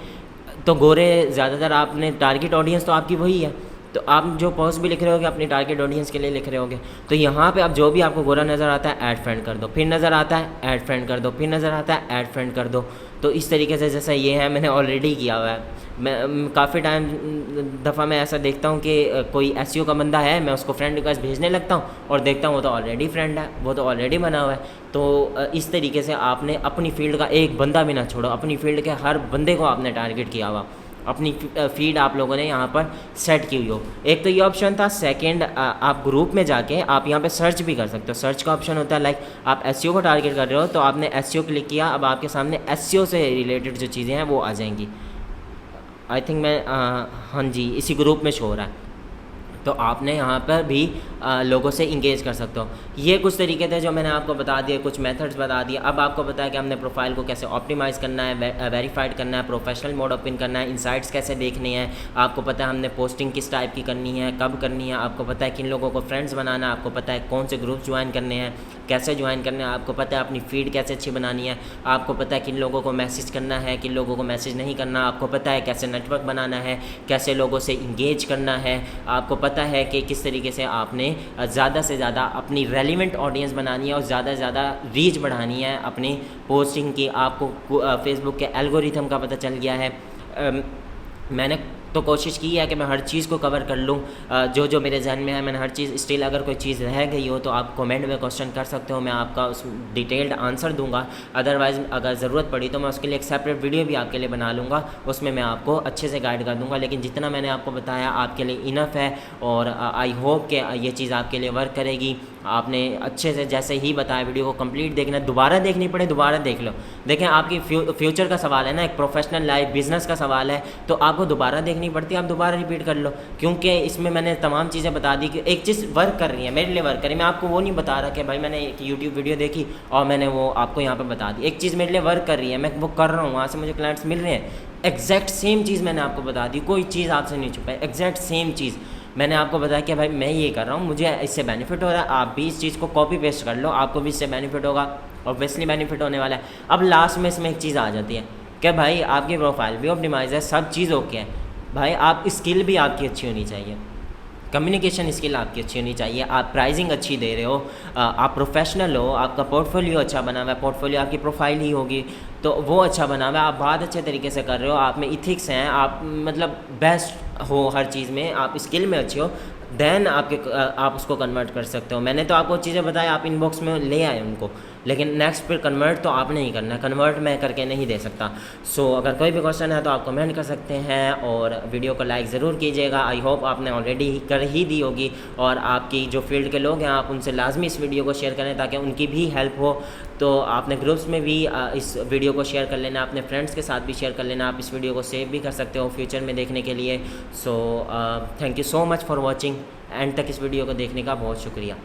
तो गोरे ज़्यादातर आपने टारगेट ऑडियंस तो आपकी वही है। तो आप जो पोस्ट भी लिख रहे होगे अपनी टारगेट ऑडियंस के लिए लिख रहे होगे। तो यहाँ पे आप जो भी आपको गोरा नज़र आता है ऐड फ्रेंड कर दो, फिर नज़र आता है ऐड फ्रेंड कर दो, फिर नज़र आता है ऐड फ्रेंड कर दो। तो इस तरीके से जैसा ये है मैंने ऑलरेडी किया हुआ है। मैं काफ़ी टाइम दफ़ा मैं ऐसा देखता हूँ कि कोई एसईओ का बंदा है, मैं उसको फ्रेंड रिक्वेस्ट भेजने लगता हूँ और देखता हूँ वो तो ऑलरेडी फ्रेंड है, वो तो ऑलरेडी बना हुआ है। तो इस तरीके से आपने अपनी फील्ड का एक बंदा भी ना छोड़ो, अपनी फील्ड के हर बंदे को आपने टारगेट किया हुआ, अपनी फीड आप लोगों ने यहाँ पर सेट की हुई हो। एक तो ये ऑप्शन था। सेकंड, आप ग्रुप में जाके आप यहाँ पे सर्च भी कर सकते हो। सर्च का ऑप्शन होता है, लाइक आप एसईओ को टारगेट कर रहे हो तो आपने एसईओ क्लिक किया, अब आपके सामने एसईओ से रिलेटेड जो चीज़ें हैं वो आ जाएंगी। आई थिंक मैं हाँ जी, इसी ग्रुप में शो हो रहा है। तो आपने यहाँ पर भी लोगों से इंगेज कर सकते हो। ये कुछ तरीके थे जो मैंने आपको बता दिए, कुछ मेथड्स बता दिए। अब आपको पता है कि हमने प्रोफाइल को कैसे ऑप्टिमाइज़ करना है, वेरीफाइड करना है, प्रोफेशनल मोड ओपन करना है, इनसाइट्स कैसे देखने हैं, आपको पता है हमने पोस्टिंग किस टाइप की करनी है, कब करनी है, आपको पता है किन लोगों को फ्रेंड्स बनाना है, आपको पता है कौन से ग्रुप ज्वाइन करने हैं, कैसे ज्वाइन करने हैं, आपको पता है अपनी फीड कैसे अच्छी बनानी है, आपको पता है किन लोगों को मैसेज करना है, किन लोगों को मैसेज नहीं करना, आपको पता है कैसे नेटवर्क बनाना है, कैसे लोगों से इंगेज करना है, आपको पता है कि किस तरीके से आपने ज़्यादा से ज़्यादा अपनी रेलिवेंट ऑडियंस बनानी है और ज़्यादा से ज़्यादा रीच बढ़ानी है अपनी पोस्टिंग की। आपको फेसबुक के एल्गोरिथम का पता चल गया है। मैंने तो कोशिश की है कि मैं हर चीज़ को कवर कर लूँ, जो जो मेरे जहन में है मैंने हर चीज़। स्टिल अगर कोई चीज़ रह गई हो तो आप कमेंट में क्वेश्चन कर सकते हो, मैं आपका उस डिटेल्ड आंसर दूंगा। अदरवाइज़ अगर ज़रूरत पड़ी तो मैं उसके लिए एक सेपरेट वीडियो भी आपके लिए बना लूँगा, उसमें मैं आपको अच्छे से गाइड कर दूँगा। लेकिन जितना मैंने आपको बताया आपके लिए इनफ है और आई होप कि ये चीज़ आपके लिए वर्क करेगी। आपने अच्छे से जैसे ही बताया वीडियो को कंप्लीट देखना, दोबारा देखनी पड़े दोबारा देख लो। देखें आपकी फ्यूचर का सवाल है ना, एक प्रोफेशनल लाइफ बिजनेस का सवाल है, तो आपको दोबारा देखनी पड़ती है, आप दोबारा रिपीट कर लो, क्योंकि इसमें मैंने तमाम चीज़ें बता दी कि एक चीज़ वर्क कर रही है, मेरे लिए वर्क कर रही है। मैं आपको वो नहीं बता रहा कि भाई मैंने एक यूट्यूब वीडियो देखी और मैंने वो आपको यहाँ पर बता दी। एक चीज़ मेरे लिए वर्क कर रही है, मैं वो कर रहा हूँ, वहाँ से मुझे क्लाइंट्स मिल रहे हैं, एग्जैक्ट सेम चीज़ मैंने आपको बता दी, कोई चीज़ आपसे नहीं छुपाई, एग्जैक्ट सेम चीज़ मैंने आपको बताया कि भाई मैं ये कर रहा हूँ, मुझे इससे बेनिफिट हो रहा है, आप भी इस चीज़ को कॉपी पेस्ट कर लो, आपको भी इससे बेनिफिट होगा, ऑब्वियसली बेनिफिट होने वाला है। अब लास्ट में इसमें एक चीज़ आ जाती है कि भाई आपकी प्रोफाइल भी ऑप्टिमाइज है, सब चीज़ ओके है, भाई आप स्किल भी आपकी अच्छी होनी चाहिए, कम्युनिकेशन स्किल आपकी अच्छी होनी चाहिए, आप प्राइसिंग अच्छी दे रहे हो, आप प्रोफेशनल हो, आपका पोर्टफोलियो अच्छा बना हुआ है, पोर्टफोलियो आपकी प्रोफाइल ही होगी तो वो अच्छा बना हुआ है, आप बात अच्छे तरीके से कर रहे हो, आप में इथिक्स हैं, आप मतलब बेस्ट हो हर चीज़ में, आप स्किल में अच्छे हो, देन आप उसको कन्वर्ट कर सकते हो। मैंने तो आपको चीज़ें बताई, आप इनबॉक्स में ले आए उनको, लेकिन नेक्स्ट फिर कन्वर्ट तो आपने ही करना है, कन्वर्ट मैं करके नहीं दे सकता। सो अगर कोई भी क्वेश्चन है तो आप कमेंट कर सकते हैं और वीडियो को लाइक ज़रूर कीजिएगा। आई होप आपने ऑलरेडी कर ही दी होगी और आपकी जो फील्ड के लोग हैं आप उनसे लाजमी इस वीडियो को शेयर करें ताकि उनकी भी हेल्प हो। तो आपने ग्रुप्स में भी इस वीडियो को शेयर कर लेना, अपने फ्रेंड्स के साथ भी शेयर कर लेना, आप इस वीडियो को सेव भी कर सकते हो फ्यूचर में देखने के लिए। So thank you so much for watching, and तक इस वीडियो को देखने का बहुत शुक्रिया।